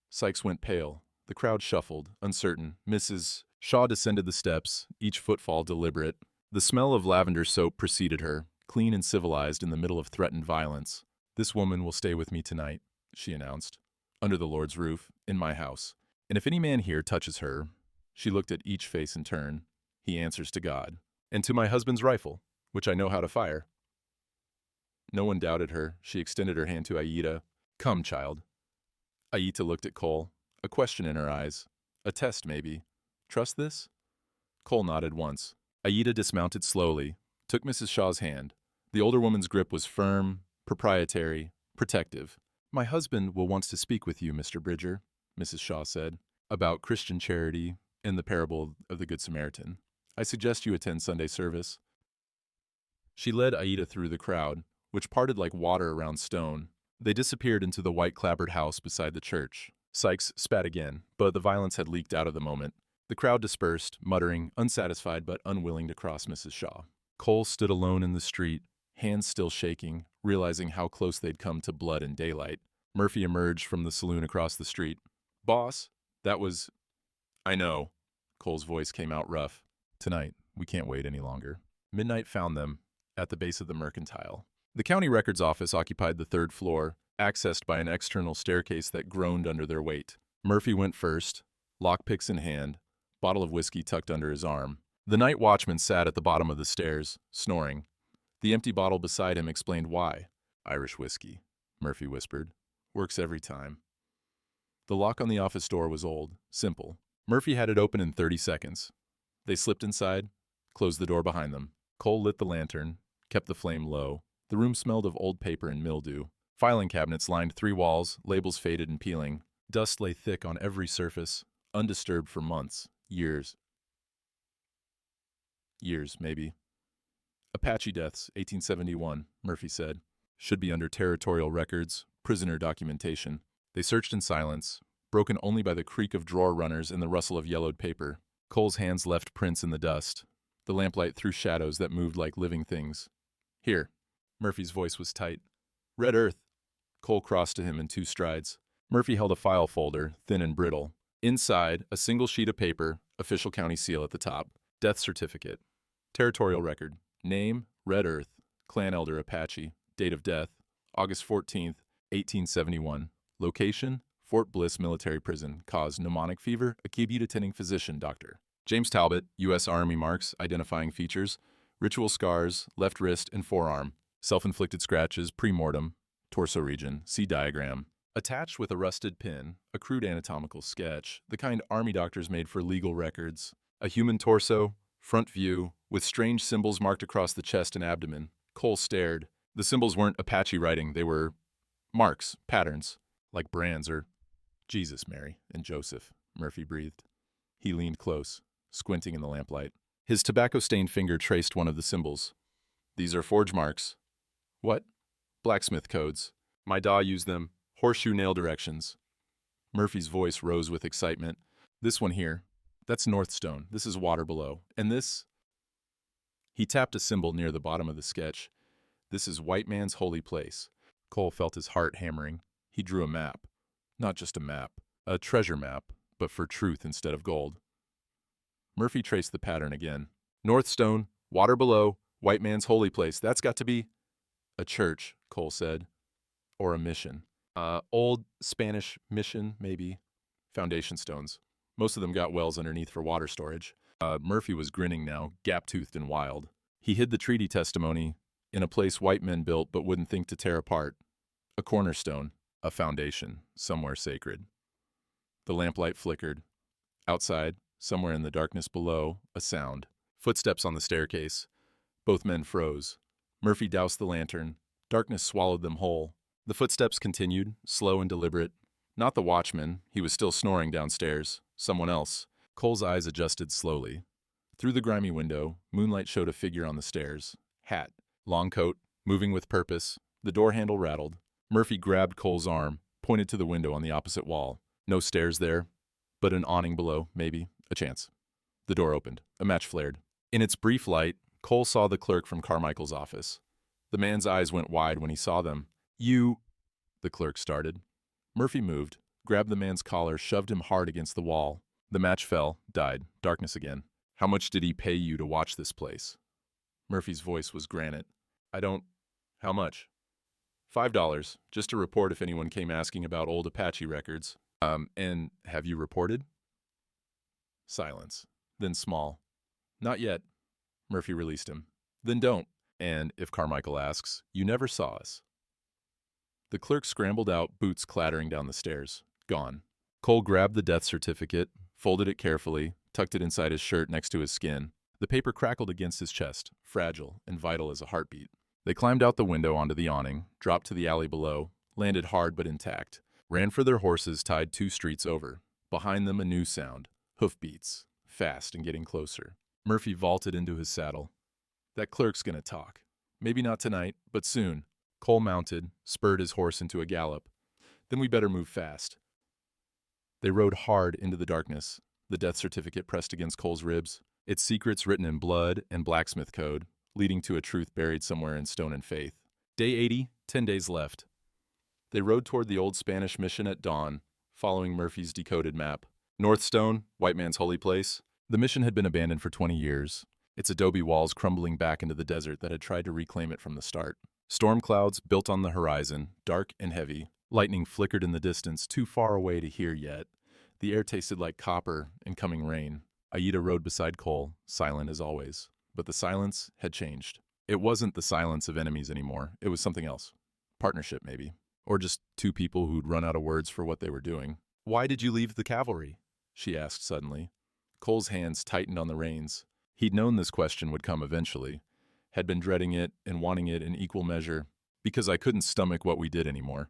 Sykes went pale. The crowd shuffled, uncertain. Mrs. Shaw descended the steps, each footfall deliberate. The smell of lavender soap preceded her, clean and civilized in the middle of threatened violence. "This woman will stay with me tonight," she announced. "Under the Lord's roof, in my house. And if any man here touches her," she looked at each face in turn, "he answers to God. And to my husband's rifle, which I know how to fire." No one doubted her. She extended her hand to Aida. "Come, child." Aida looked at Cole, a question in her eyes. A test, maybe. "Trust this?" Cole nodded once. Aida dismounted slowly, took Mrs. Shaw's hand. The older woman's grip was firm, proprietary, protective. "My husband will want to speak with you, Mr. Bridger," Mrs. Shaw said, "about Christian charity and the parable of the Good Samaritan. I suggest you attend Sunday service." She led Aida through the crowd, which parted like water around stone. They disappeared into the white clapboard house beside the church. Sykes spat again, but the violence had leaked out of the moment. The crowd dispersed, muttering, unsatisfied but unwilling to cross Mrs. Shaw. Cole stood alone in the street, hands still shaking, realizing how close they'd come to blood and daylight. Murphy emerged from the saloon across the street. "Boss, that was—" "I know." Cole's voice came out rough. "Tonight, we can't wait any longer." Midnight found them at the base of the mercantile. The county records office occupied the 3rd floor, accessed by an external staircase that groaned under their weight. Murphy went first, lockpicks in hand, bottle of whiskey tucked under his arm. The night watchman sat at the bottom of the stairs, snoring. The empty bottle beside him explained why. "Irish whiskey," Murphy whispered. "Works every time." The lock on the office door was old, simple. Murphy had it open in 30 seconds. They slipped inside, closed the door behind them. Cole lit the lantern, kept the flame low. The room smelled of old paper and mildew. Filing cabinets lined 3 walls, labels faded and peeling. Dust lay thick on every surface, undisturbed for months, years. Years, maybe. "Apache deaths, 1871, Murphy said. "Should be under territorial records, prisoner documentation." They searched in silence, broken only by the creak of drawer runners and the rustle of yellowed paper. Cole's hands left prints in the dust. The lamplight threw shadows that moved like living things. "Here." Murphy's voice was tight. "Red earth." Cole crossed to him in 2 strides. Murphy held a file folder, thin and brittle. Inside, a single sheet of paper, official county seal at the top. Death certificate. Territorial record. Name, Red Earth. Clan Elder Apache. Date of death, August 14th, 1871. Location, Fort Bliss Military Prison. Cause, pneumonic fever. Acute attending physician, doctor. James Talbot, U.S. Army marks, identifying features, ritual scars, left wrist and forearm, self-inflicted scratches, pre-mortem, torso region, see diagram. Attached with a rusted pin, a crude anatomical sketch, the kind Army doctors made for legal records. A human torso, front view, with strange symbols marked across the chest and abdomen. Cole stared. The symbols weren't Apache writing, they were marks, patterns, like brands or Jesus, Mary, and Joseph, Murphy breathed. He leaned close, squinting in the lamplight. His tobacco-stained finger traced one of the symbols. These are forge marks. What? Blacksmith codes. My da used them. Horseshoe nail directions. Murphy's voice rose with excitement. This one here, that's Northstone. This is water below. And this? He tapped a symbol near the bottom of the sketch. This is White Man's Holy Place. Cole felt his heart hammering. He drew a map. Not just a map. A treasure map, but for truth instead of gold. Murphy traced the pattern again. Northstone, water below, White Man's Holy Place. That's got to be a church, Cole said. Or a mission. Old Spanish mission, maybe. Foundation stones. Most of them got wells underneath for water storage. Murphy was grinning now, gap-toothed and wild. He hid the treaty testimony in a place white men built but wouldn't think to tear apart. A cornerstone, a foundation, somewhere sacred. The lamplight flickered. Outside, somewhere in the darkness below, a sound. Footsteps on the staircase. Both men froze. Murphy doused the lantern. Darkness swallowed them whole. The footsteps continued, slow and deliberate. Not the watchman, he was still snoring downstairs. Someone else. Cole's eyes adjusted slowly. Through the grimy window, moonlight showed a figure on the stairs. Hat, long coat, moving with purpose. The door handle rattled. Murphy grabbed Cole's arm, pointed to the window on the opposite wall. No stairs there, but an awning below, maybe. A chance. The door opened. A match flared. In its brief light, Cole saw the clerk from Carmichael's office. The man's eyes went wide when he saw them. You... The clerk started. Murphy moved, grabbed the man's collar, shoved him hard against the wall. The match fell, died. Darkness again. How much did he pay you to watch this place? Murphy's voice was granite. I don't... How much? $5, just to report if anyone came asking about old Apache records. And have you reported? Silence. Then small. Not yet. Murphy released him. Then don't. And if Carmichael asks, you never saw us. The clerk scrambled out, boots clattering down the stairs. Gone. Cole grabbed the death certificate, folded it carefully, tucked it inside his shirt next to his skin. The paper crackled against his chest, fragile and vital as a heartbeat. They climbed out the window onto the awning, dropped to the alley below, landed hard but intact, ran for their horses tied 2 streets over. Behind them a new sound, hoofbeats, fast and getting closer. Murphy vaulted into his saddle. That clerk's gonna talk. Maybe not tonight, but soon. Cole mounted, spurred his horse into a gallop. Then we better move fast. They rode hard into the darkness, the death certificate pressed against Cole's ribs, its secrets written in blood and blacksmith code, leading to a truth buried somewhere in stone and faith. Day 80, 10 days left. They rode toward the old Spanish mission at dawn, following Murphy's decoded map. Northstone, White Man's Holy Place. The mission had been abandoned for 20 years, its adobe walls crumbling back into the desert that had tried to reclaim it from the start. Storm clouds built on the horizon, dark and heavy. Lightning flickered in the distance, too far away to hear yet. The air tasted like copper and coming rain. Aida rode beside Cole, silent as always. But the silence had changed. It wasn't the silence of enemies anymore. It was something else. Partnership, maybe. Or just 2 people who'd run out of words for what they were doing. Why did you leave the cavalry? She asked suddenly. Cole's hands tightened on the reins. He'd known this question would come eventually. Had been dreading it and wanting it in equal measure. Because I couldn't stomach what we did anymore.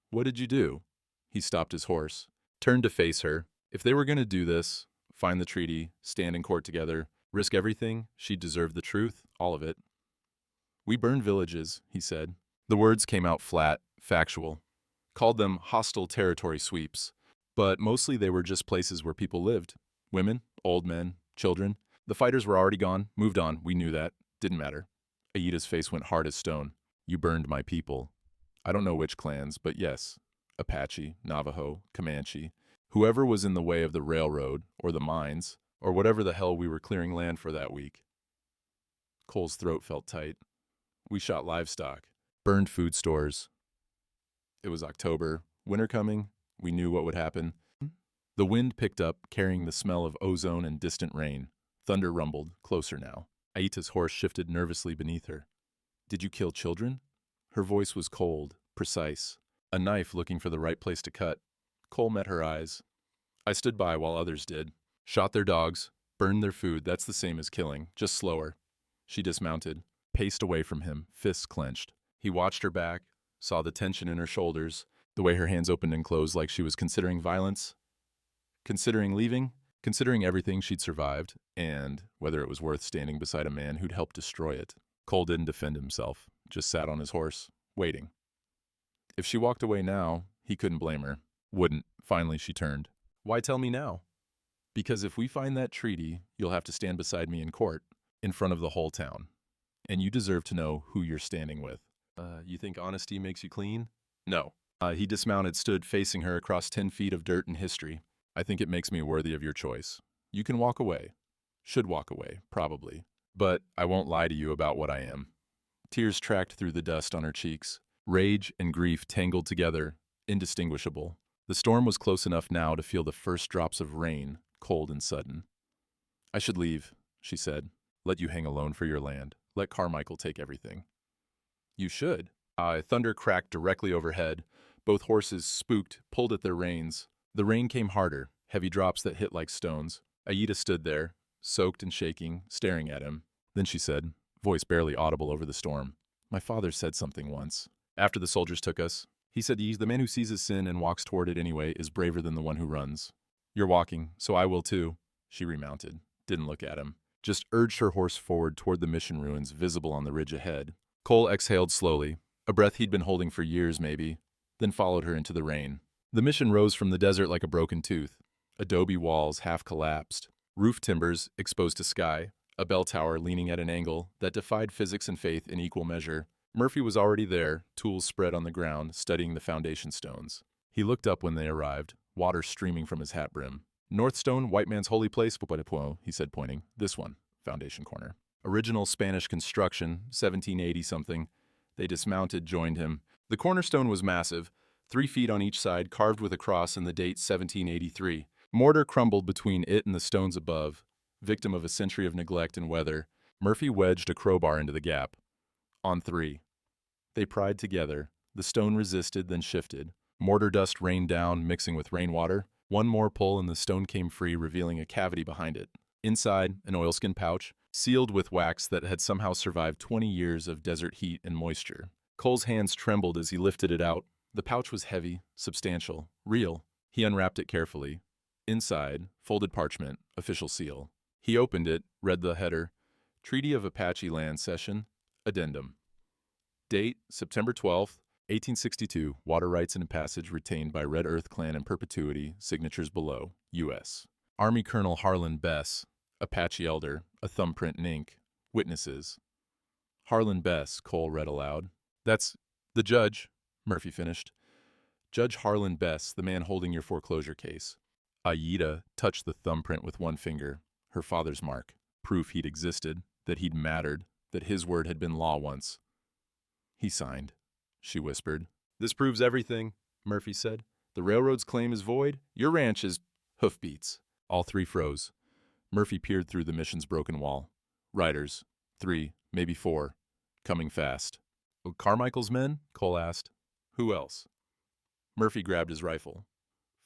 What did you do? He stopped his horse, turned to face her. If they were going to do this, find the treaty, stand in court together, risk everything, she'd deserve the truth, all of it. We burned villages, he said. The words came out flat, factual. Called them hostile territory sweeps. But mostly they were just places where people lived. Women, old men, children. The fighters were already gone, moved on, we knew that. Didn't matter. Aida's face went hard as stone. You burned my people. I don't know which clans, but yes. Apache, Navajo, Comanche. Whoever was in the way of the railroad, or the mines, or whatever the hell we were clearing land for that week. Cole's throat felt tight. We shot livestock, burned food stores. It was October, winter coming. We knew what would happen. The wind picked up, carrying the smell of ozone and distant rain. Thunder rumbled, closer now. Aita's horse shifted nervously beneath her. Did you kill children? Her voice was cold, precise. A knife looking for the right place to cut. Cole met her eyes. I stood by while others did. Shot their dogs, burned their food. That's the same as killing, just slower. She dismounted, paced away from him, fists clenched. He watched her back, saw the tension in her shoulders, the way her hands opened and closed like she was considering violence, considering leaving, considering everything she'd survived, and whether it was worth standing beside a man who'd helped destroy it. Cole didn't defend himself, just sat on his horse, waiting. If she walked away now, he couldn't blame her. Wouldn't. Finally, she turned. Why tell me now? Because if we find that treaty, you'll have to stand beside me in court, in front of the whole town. And you deserve to know who you're standing with. You think honesty makes you clean? No. He dismounted, stood facing her across 10 feet of dirt and history. I think it makes me worthy of your choice. You can walk away. Should walk away, probably. But I won't lie to you about what I am. Tears tracked through the dust on her cheeks. Rage and grief tangled together, indistinguishable. The storm was close enough now to feel the first drops of rain, cold and sudden. I should leave, she said. Let you hang alone for your land. Let Carmichael take everything. You should. Thunder cracked directly overhead. Both horses, spooked, pulled at their reins. The rain came harder, heavy drops that hit like stones. Aida stood there, soaked and shaking, staring at him. Then she said, voice barely audible over the storm, my father said something once. After the soldiers took us, he said, the man who sees his sin and walks toward it anyway is braver than the one who runs. You're walking, so I will too. She remounted, didn't look at him, just urged her horse forward toward the mission ruins visible on the ridge ahead. Cole exhaled slowly, a breath he'd been holding for years maybe, then followed her into the rain. The mission rose from the desert like a broken tooth. Adobe walls half collapsed, roof timbers exposed to sky, a bell tower leaning at an angle that defied physics and faith in equal measure. Murphy was already there, tools spread on the ground, studying the foundation stones. He looked up when they arrived, water streaming from his hat brim. North Stone, white man's holy place, he said, pointing. This one, foundation corner. Original Spanish construction, 1780-something. They dismounted, joined him. The cornerstone was massive, 3 feet on each side, carved with a cross and the date 1783. Mortar crumbled between it and the stones above. Victim of a century of neglect and weather, Murphy wedged a crowbar into the gap. On 3. They pried together. The stone resisted, then shifted. Mortar dust rained down, mixing with rainwater. One more pull and the stone came free, revealing a cavity behind it. Inside, an oilskin pouch, sealed with wax that had somehow survived 20 years of desert heat and moisture. Cole's hands trembled as he lifted it out. The pouch was heavy, substantial, real. He unwrapped it carefully. Inside, folded parchment, official seal. He opened it, read the header. Treaty of Apache Land Cession, Addendum. Date, September 12th, 1862. Water rights and passage retained by Red Earth Clan in perpetuity. Signatures below. U.S. Army Colonel Harlan Bess, Apache Elder, a thumbprint in ink. Witnesses. Harlan Bess, Cole read aloud. That's the judge, Murphy finished. Judge Harlan Bess, the man holding your foreclosure case. Aida touched the thumbprint with one finger, her father's mark. Proof he'd existed, that he'd mattered, that his word had been law once. He signed. She whispered. This proves everything, Murphy said. The railroad's claim is void. Your ranch is hoofbeats. All 3 froze. Murphy peered through the mission's broken wall. Riders. 3, maybe 4. Coming fast. Carmichael's men? Cole asked. Who else? Murphy grabbed his rifle.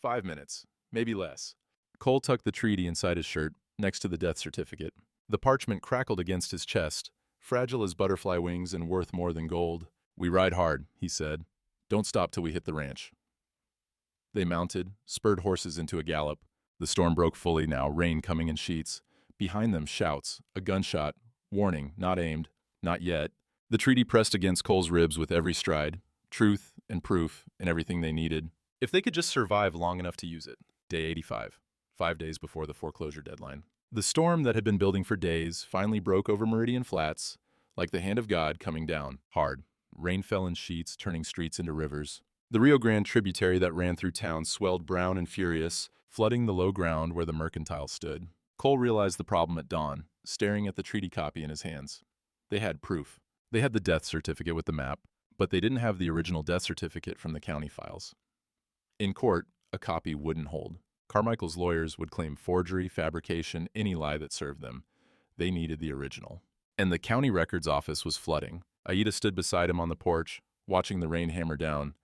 5 minutes. Maybe less. Cole tucked the treaty inside his shirt, next to the death certificate. The parchment crackled against his chest, fragile as butterfly wings and worth more than gold. We ride hard, he said. Don't stop till we hit the ranch. They mounted, spurred horses into a gallop. The storm broke fully now, rain coming in sheets. Behind them, shouts, a gunshot, warning, not aimed, not yet. The treaty pressed against Cole's ribs with every stride, truth and proof and everything they needed. If they could just survive long enough to use it. Day 85, 5 days before the foreclosure deadline. The storm that had been building for days finally broke over Meridian Flats, like the hand of God coming down, hard. Rain fell in sheets, turning streets into rivers. The Rio Grande tributary that ran through town swelled brown and furious, flooding the low ground where the mercantile stood. Cole realized the problem at dawn, staring at the treaty copy in his hands. They had proof. They had the death certificate with the map, but they didn't have the original death certificate from the county files. In court, a copy wouldn't hold. Carmichael's lawyers would claim forgery, fabrication, any lie that served them. They needed the original. And the county records office was flooding. Aida stood beside him on the porch, watching the rain hammer down.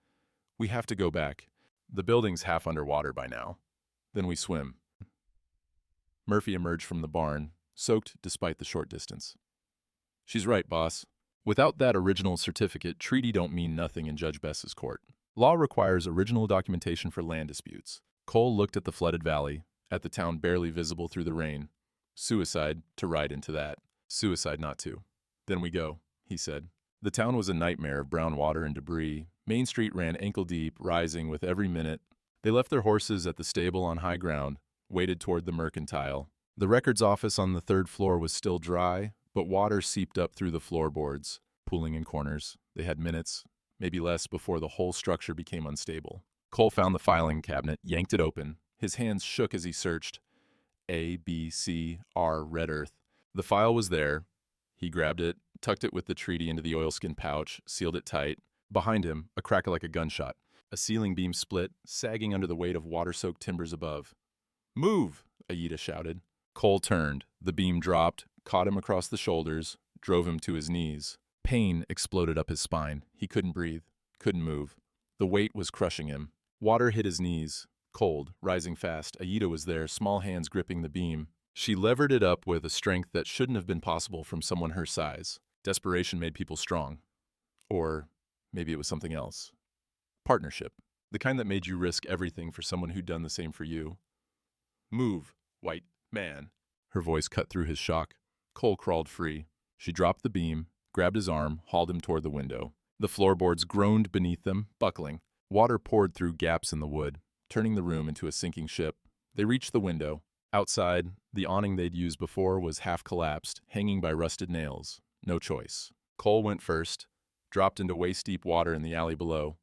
"We have to go back. The building's half underwater by now. Then we swim." Murphy emerged from the barn, soaked despite the short distance. "She's right, boss. Without that original certificate, treaty don't mean nothing in Judge Bess's court. Law requires original documentation for land disputes." Cole looked at the flooded valley, at the town barely visible through the rain. Suicide to ride into that. Suicide not to. "Then we go," he said. The town was a nightmare of brown water and debris. Main Street ran ankle-deep, rising with every minute. They left their horses at the stable on high ground, waded toward the mercantile. The records office on the third floor was still dry, but water seeped up through the floorboards, pooling in corners. They had minutes, maybe less, before the whole structure became unstable. Cole found the filing cabinet, yanked it open. His hands shook as he searched. A, B, C, R, red earth. The file was there. He grabbed it, tucked it with the treaty into the oilskin pouch, sealed it tight. Behind him, a crack like a gunshot. A ceiling beam split, sagging under the weight of water-soaked timbers above. "Move!" Aida shouted. Cole turned. The beam dropped, caught him across the shoulders, drove him to his knees. Pain exploded up his spine. He couldn't breathe, couldn't move. The weight was crushing him. Water hit his knees, cold, rising fast. Aida was there, small hands gripping the beam. She levered it up with a strength that shouldn't have been possible from someone her size. Desperation made people strong. Or maybe it was something else. Partnership. The kind that made you risk everything for someone who'd done the same for you. "Move, white man." Her voice cut through his shock. Cole crawled free. She dropped the beam, grabbed his arm, hauled him toward the window. The floorboards groaned beneath them, buckling. Water poured through gaps in the wood, turning the room into a sinking ship. They reached the window. Outside, the awning they'd used before was half collapsed, hanging by rusted nails. No choice. Cole went first, dropped into waist-deep water in the alley below.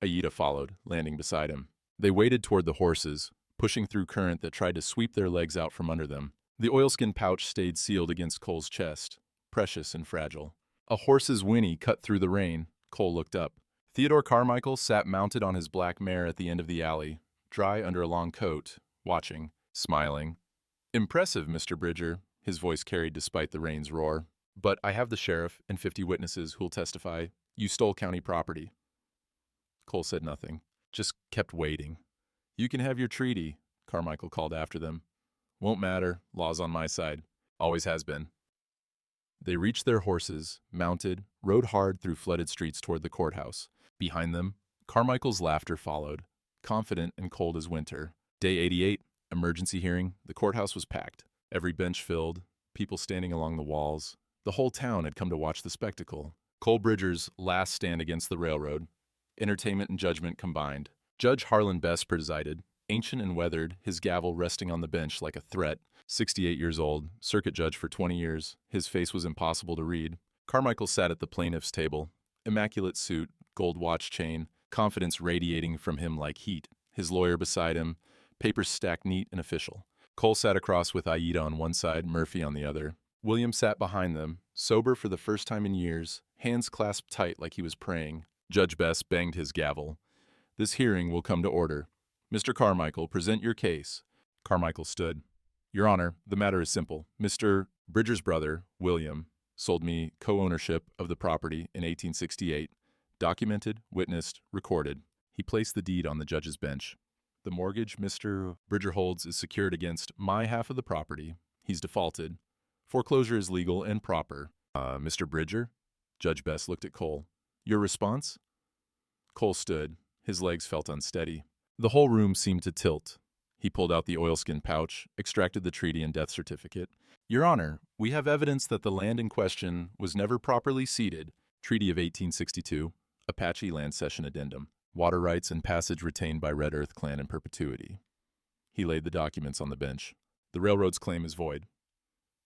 Aida followed, landing beside him. They waded toward the horses, pushing through current that tried to sweep their legs out from under them. The oilskin pouch stayed sealed against Cole's chest, precious and fragile. A horse's whinny cut through the rain. Cole looked up. Theodore Carmichael sat mounted on his black mare at the end of the alley, dry under a long coat, watching, smiling. "Impressive, Mr. Bridger," his voice carried despite the rain's roar. "But I have the sheriff and 50 witnesses who'll testify. You stole county property." Cole said nothing, just kept waiting. "You can have your treaty," Carmichael called after them. "Won't matter. Law's on my side. Always has been." They reached their horses, mounted, rode hard through flooded streets toward the courthouse. Behind them, Carmichael's laughter followed, confident and cold as winter. Day 88, emergency hearing. The courthouse was packed. Every bench filled, people standing along the walls. The whole town had come to watch the spectacle. Cole Bridger's last stand against the railroad. Entertainment and judgment combined. Judge Harlan Bess presided, ancient and weathered, his gavel resting on the bench like a threat. 68 years old, circuit judge for 20 years. His face was impossible to read. Carmichael sat at the plaintiff's table. Immaculate suit, gold watch chain, confidence radiating from him like heat. His lawyer beside him, papers stacked neat and official. Cole sat across with Aida on one side, Murphy on the other. William sat behind them, sober for the first time in years, hands clasped tight like he was praying. Judge Bess banged his gavel. "This hearing will come to order. Mr. Carmichael, present your case." Carmichael stood. "Your Honor, the matter is simple. Mr. Bridger's brother, William, sold me co-ownership of the property in 1868. Documented, witnessed, recorded. He placed the deed on the judge's bench. The mortgage Mr. Bridger holds is secured against my half of the property. He's defaulted. Foreclosure is legal and proper. Mr. Bridger?" Judge Bess looked at Cole. "Your response?" Cole stood. His legs felt unsteady. The whole room seemed to tilt. He pulled out the oilskin pouch, extracted the treaty and death certificate. "Your Honor, we have evidence that the land in question was never properly ceded. Treaty of 1862, Apache Land Cession Addendum. Water rights and passage retained by Red Earth Clan in perpetuity." He laid the documents on the bench. "The railroad's claim is void."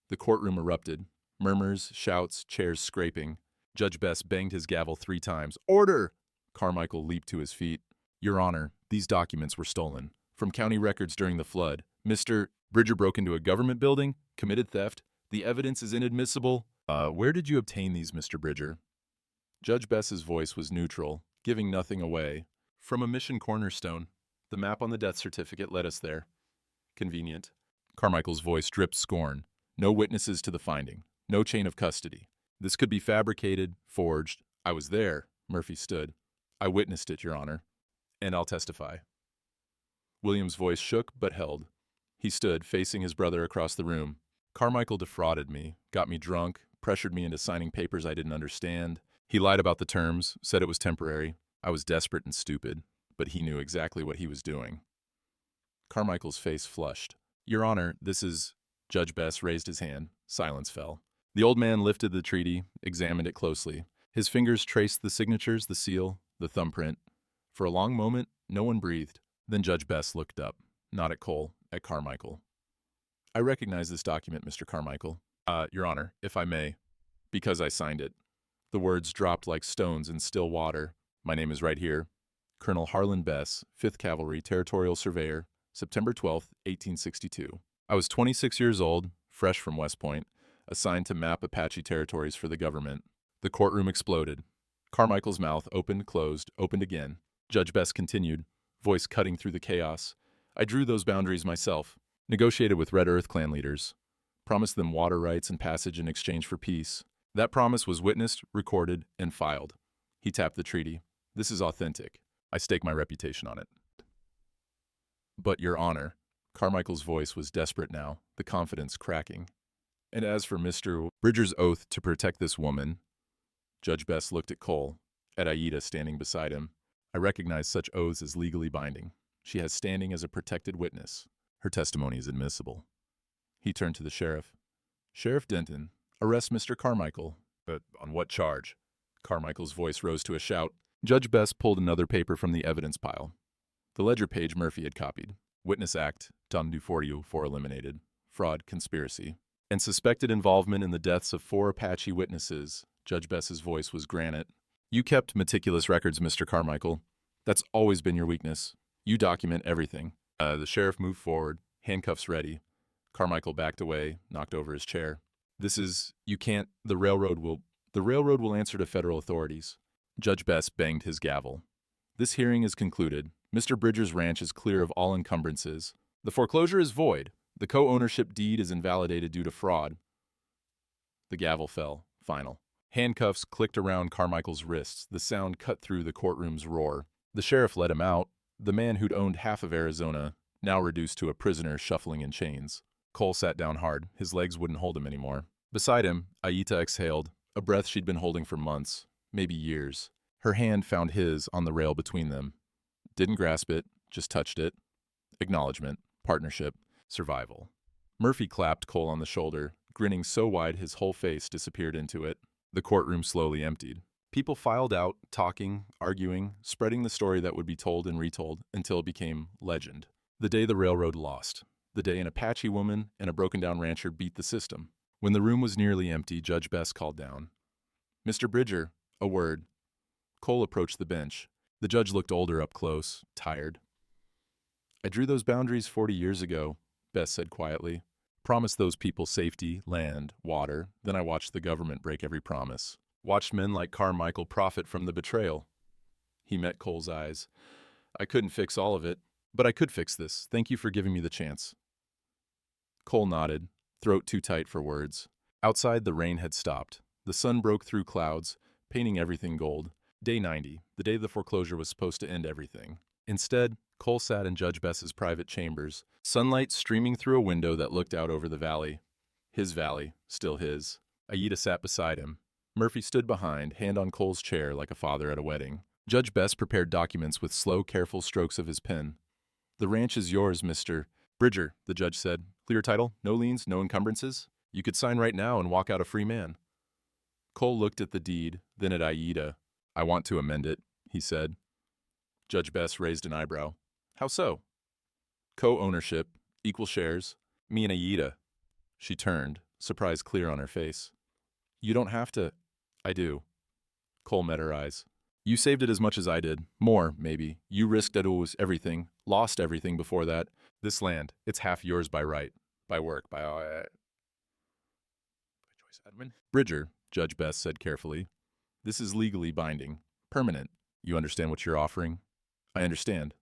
The courtroom erupted. Murmurs, shouts, chairs scraping. Judge Bess banged his gavel 3 times. "Order!" Carmichael leaped to his feet. "Your Honor, these documents were stolen. From county records during the flood. Mr. Bridger broke into a government building, committed theft. The evidence is inadmissible." Where did you obtain these, Mr. Bridger? Judge Bess's voice was neutral, giving nothing away. From a mission cornerstone. The map on the death certificate led us there. Convenient. Carmichael's voice dripped scorn. No witnesses to the finding. No chain of custody. This could be fabricated, forged. I was there. Murphy stood. I witnessed it, Your Honor. And I'll testify. William's voice shook but held. He stood, facing his brother across the room. Carmichael defrauded me, got me drunk, pressured me into signing papers I didn't understand. He lied about the terms, said it was temporary. I was desperate and stupid, but he knew exactly what he was doing. Carmichael's face flushed. Your Honor, this is... Judge Bess raised his hand. Silence fell. The old man lifted the treaty, examined it closely. His fingers traced the signatures, the seal, the thumbprint. For a long moment, no one breathed. Then Judge Bess looked up, not at Cole, at Carmichael. I recognize this document, Mr. Carmichael. Your Honor, if I may, because I signed it. The words dropped like stones in still water. My name is right here. Colonel Harlan Bess, 5th Cavalry Territorial Surveyor, September 12, 1862. I was 26 years old, fresh from West Point, assigned to map Apache territories for the government. The courtroom exploded. Carmichael's mouth opened, closed, opened again. Judge Bess continued, voice cutting through the chaos. I drew those boundaries myself, negotiated with Red Earth clan leaders, promised them water rights and passage in exchange for peace. That promise was witnessed, recorded, and filed. He tapped the treaty. This is authentic. I stake my reputation on it. But, Your Honor, Carmichael's voice was desperate now, the confidence cracking. And as for Mr. Bridger's oath to protect this woman, Judge Bess looked at Cole, at Aida standing beside him. I recognize such oaths as legally binding. She has standing as a protected witness. Her testimony is admissible. He turned to the sheriff. Sheriff Denton, arrest Mr. Carmichael. But on what charge? Carmichael's voice rose to a shout. Judge Bess pulled another paper from the evidence pile. The ledger page Murphy had copied. Witness Act, Tandu 4 eliminated. Fraud, conspiracy. And suspected involvement in the deaths of 4 Apache witnesses. Judge Bess's voice was granite. You kept meticulous records, Mr. Carmichael. That's always been your weakness. You document everything. The sheriff moved forward, handcuffs ready. Carmichael backed away, knocked over his chair. You can't, the railroad will answer to federal authorities. Judge Bess banged his gavel. This hearing is concluded. Mr. Bridger's ranch is clear of all encumbrances. The foreclosure is void. The co-ownership deed is invalidated due to fraud. The gavel fell, final. Handcuffs clicked around Carmichael's wrists. The sound cut through the courtroom's roar. The sheriff let him out. The man who'd owned half of Arizona, now reduced to a prisoner shuffling in chains. Cole sat down hard. His legs wouldn't hold him anymore. Beside him, Aida exhaled, a breath she'd been holding for months, maybe years. Her hand found his on the rail between them. Didn't grasp it, just touched it. Acknowledgement, partnership, survival. Murphy clapped Cole on the shoulder, grinning so wide his whole face disappeared into it. The courtroom slowly emptied. People filed out, talking, arguing, spreading the story that would be told and retold until it became legend. The day the railroad lost. The day an Apache woman and a broken-down rancher beat the system. When the room was nearly empty, Judge Bess called down. Mr. Bridger, a word. Cole approached the bench. The judge looked older up close, tired. I drew those boundaries 40 years ago, Bess said quietly. Promised those people safety, land, water. Then I watched the government break every promise. Watched men like Carmichael profit from the betrayal. He met Cole's eyes. I couldn't fix all of it, but I could fix this. Thank you for giving me the chance. Cole nodded, throat too tight for words. Outside, the rain had stopped. The sun broke through clouds, painting everything gold. Day 90, the day the foreclosure was supposed to end everything. Instead, Cole sat in Judge Bess's private chambers, sunlight streaming through a window that looked out over the valley. His valley, still his. Aida sat beside him. Murphy stood behind, hand on Cole's chair like a father at a wedding. Judge Bess prepared documents with slow, careful strokes of his pen. The ranch is yours, Mr. Bridger, the judge said. Clear title, no liens, no encumbrances. You could sign right now and walk out a free man. Cole looked at the deed, then at Aida. I want to amend it, he said. Judge Bess raised an eyebrow. How so? Co-ownership, equal shares, me and Aida. She turned, surprise clear on her face. You don't have to. I do. Cole met her eyes. You saved it as much as I did. More, maybe. You risked it was everything, lost everything before that. This land, it's half yours by right, by work, by choice. Bridger, Judge Bess said carefully, this is legally binding. Permanent. You understand what you're offering? I understand.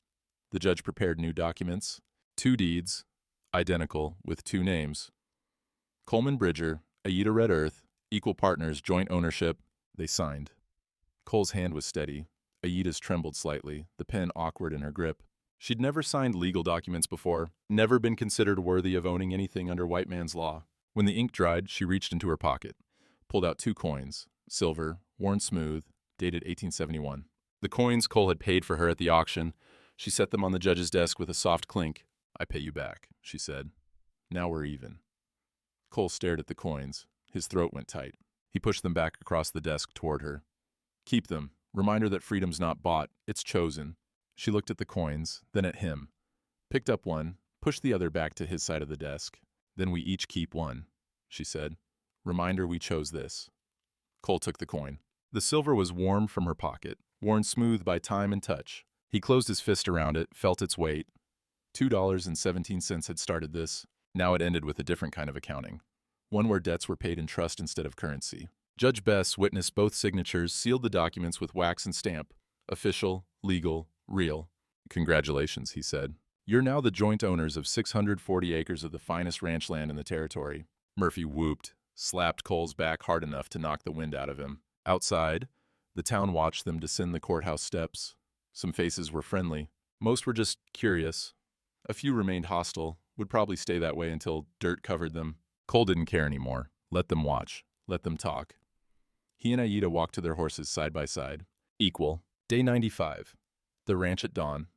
The judge prepared new documents. 2 deeds, identical, with 2 names. Coleman Bridger, Aida Red Earth, equal partners, joint ownership. They signed. Cole's hand was steady. Aida's trembled slightly, the pen awkward in her grip. She'd never signed legal documents before, never been considered worthy of owning anything under white man's law. When the ink dried, she reached into her pocket, pulled out 2 coins, silver, worn smooth, dated 1871. The coins Cole had paid for her at the auction. She set them on the judge's desk with a soft clink. I pay you back, she said. Now we're even. Cole stared at the coins. His throat went tight. He pushed them back across the desk toward her. Keep them. Reminder that freedom's not bought, it's chosen. She looked at the coins, then at him. Picked up one, pushed the other back to his side of the desk. Then we each keep one, she said. Reminder we chose this. Cole took the coin. The silver was warm from her pocket, worn smooth by time and touch. He closed his fist around it, felt its weight. $2.17 had started this. Now it ended with a different kind of accounting. One where debts were paid in trust instead of currency. Judge Bess witnessed both signatures, sealed the documents with wax and stamp. Official, legal, real. Congratulations, he said. You're now the joint owners of 640 acres of the finest ranch land in the territory. Murphy whooped, slapped Cole's back hard enough to knock the wind out of him. Outside, the town watched them descend the courthouse steps. Some faces were friendly. Most were just curious. A few remained hostile, would probably stay that way until dirt covered them. Cole didn't care anymore. Let them watch. Let them talk. He and Aida walked to their horses side by side. Equal. Day 95. The ranch at dawn.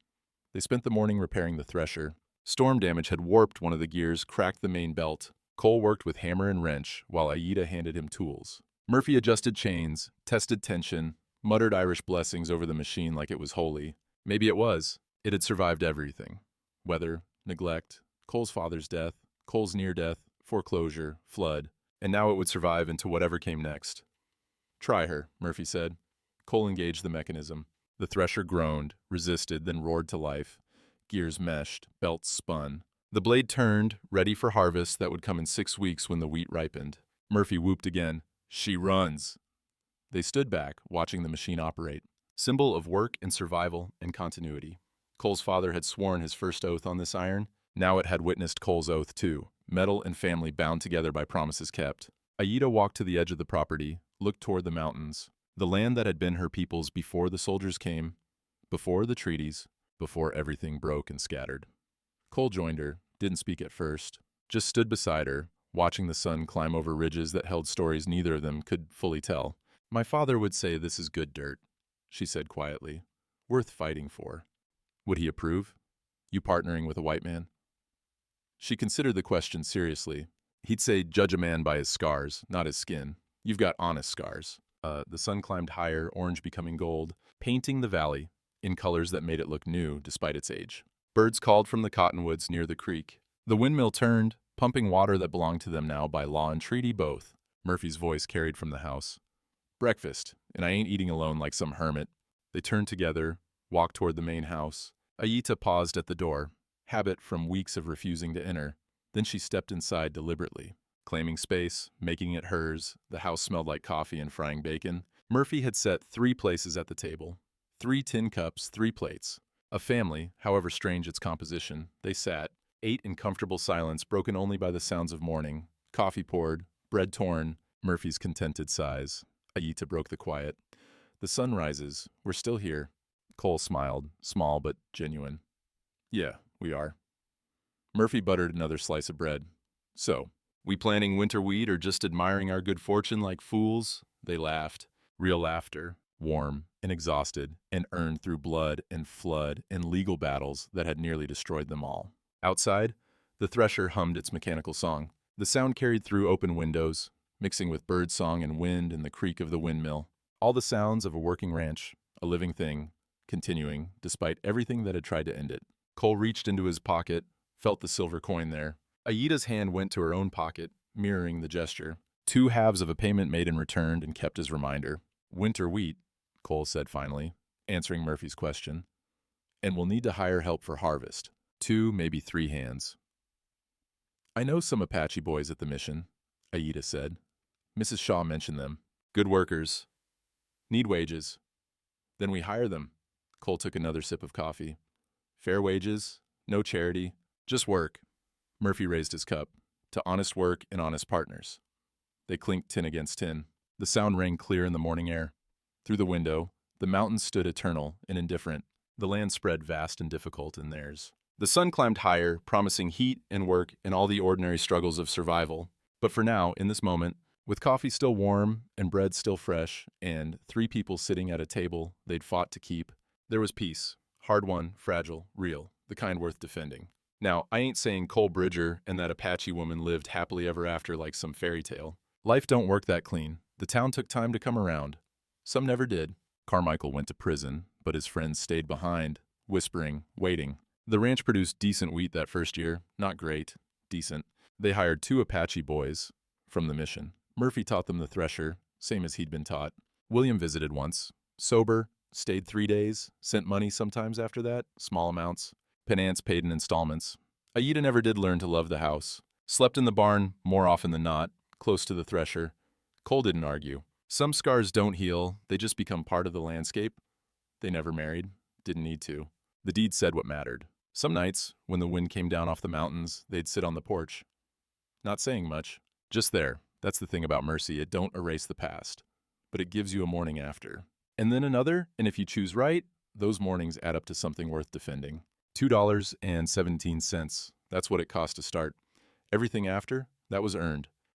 They spent the morning repairing the thresher. Storm damage had warped one of the gears, cracked the main belt. Cole worked with hammer and wrench, while Aida handed him tools. Murphy adjusted chains, tested tension, muttered Irish blessings over the machine like it was holy. Maybe it was. It had survived everything. Weather, neglect, Cole's father's death, Cole's near-death, foreclosure, flood, and now it would survive into whatever came next. Try her, Murphy said. Cole engaged the mechanism. The thresher groaned, resisted, then roared to life. Gears meshed, belts spun. The blade turned, ready for harvest that would come in 6 weeks when the wheat ripened. Murphy whooped again. She runs. They stood back, watching the machine operate. Symbol of work and survival and continuity. Cole's father had sworn his first oath on this iron. Now it had witnessed Cole's oath too. Metal and family bound together by promises kept. Aida walked to the edge of the property, looked toward the mountains. The land that had been her people's before the soldiers came, before the treaties, before everything broke and scattered. Cole joined her, didn't speak at first, just stood beside her, watching the sun climb over ridges that held stories neither of them could fully tell. My father would say this is good dirt, she said quietly. Worth fighting for. Would he approve? You partnering with a white man? She considered the question seriously. He'd say judge a man by his scars, not his skin. You've got honest scars. The sun climbed higher, orange becoming gold, painting the valley in colors that made it look new despite its age. Birds called from the cottonwoods near the creek. The windmill turned, pumping water that belonged to them now by law and treaty both. Murphy's voice carried from the house. Breakfast, and I ain't eating alone like some hermit. They turned together, walked toward the main house. Aida paused at the door, habit from weeks of refusing to enter. Then she stepped inside deliberately. Claiming space, making it hers, the house smelled like coffee and frying bacon. Murphy had set 3 places at the table. 3 tin cups, 3 plates. A family, however strange its composition. They sat, ate in comfortable silence broken only by the sounds of morning. Coffee poured, bread torn, Murphy's contented sighs. Aida broke the quiet. The sun rises. We're still here. Cole smiled, small but genuine. Yeah, we are. Murphy buttered another slice of bread. So, we planning winter wheat or just admiring our good fortune like fools? They laughed. Real laughter, warm and exhausted, and earned through blood and flood and legal battles that had nearly destroyed them all. Outside, the thresher hummed its mechanical song. The sound carried through open windows, mixing with bird song and wind and the creak of the windmill. All the sounds of a working ranch, a living thing, continuing despite everything that had tried to end it. Cole reached into his pocket, felt the silver coin there. Aida's hand went to her own pocket, mirroring the gesture. 2 halves of a payment made and returned and kept as reminder. Winter wheat, Cole said finally, answering Murphy's question. And we'll need to hire help for harvest. 2, maybe 3 hands. I know some Apache boys at the mission, Aida said. Mrs. Shaw mentioned them. Good workers. Need wages. Then we hire them. Cole took another sip of coffee. Fair wages, no charity, just work. Murphy raised his cup. To honest work and honest partners. They clinked tin against tin. The sound rang clear in the morning air. Through the window, the mountains stood eternal and indifferent. The land spread vast and difficult in theirs. The sun climbed higher, promising heat and work and all the ordinary struggles of survival. But for now, in this moment, with coffee still warm and bread still fresh, and 3 people sitting at a table they'd fought to keep, there was peace. Hard-won, fragile, real, the kind worth defending. Now, I ain't saying Cole Bridger and that Apache woman lived happily ever after like some fairy tale. Life don't work that clean. The town took time to come around. Some never did. Carmichael went to prison, but his friends stayed behind, whispering, waiting. The ranch produced decent wheat that first year. Not great, decent. They hired 2 Apache boys from the mission. Murphy taught them the thresher, same as he'd been taught. William visited once. Sober, stayed 3 days, sent money sometimes after that, small amounts. Penance paid in installments. Aida never did learn to love the house. Slept in the barn more often than not, close to the thresher. Cole didn't argue. Some scars don't heal, they just become part of the landscape. They never married, didn't need to. The deed said what mattered. Some nights, when the wind came down off the mountains, they'd sit on the porch. Not saying much, just there. That's the thing about mercy, it don't erase the past. But it gives you a morning after. And then another, and if you choose right, those mornings add up to something worth defending. $2.17, that's what it cost to start. Everything after, that was earned.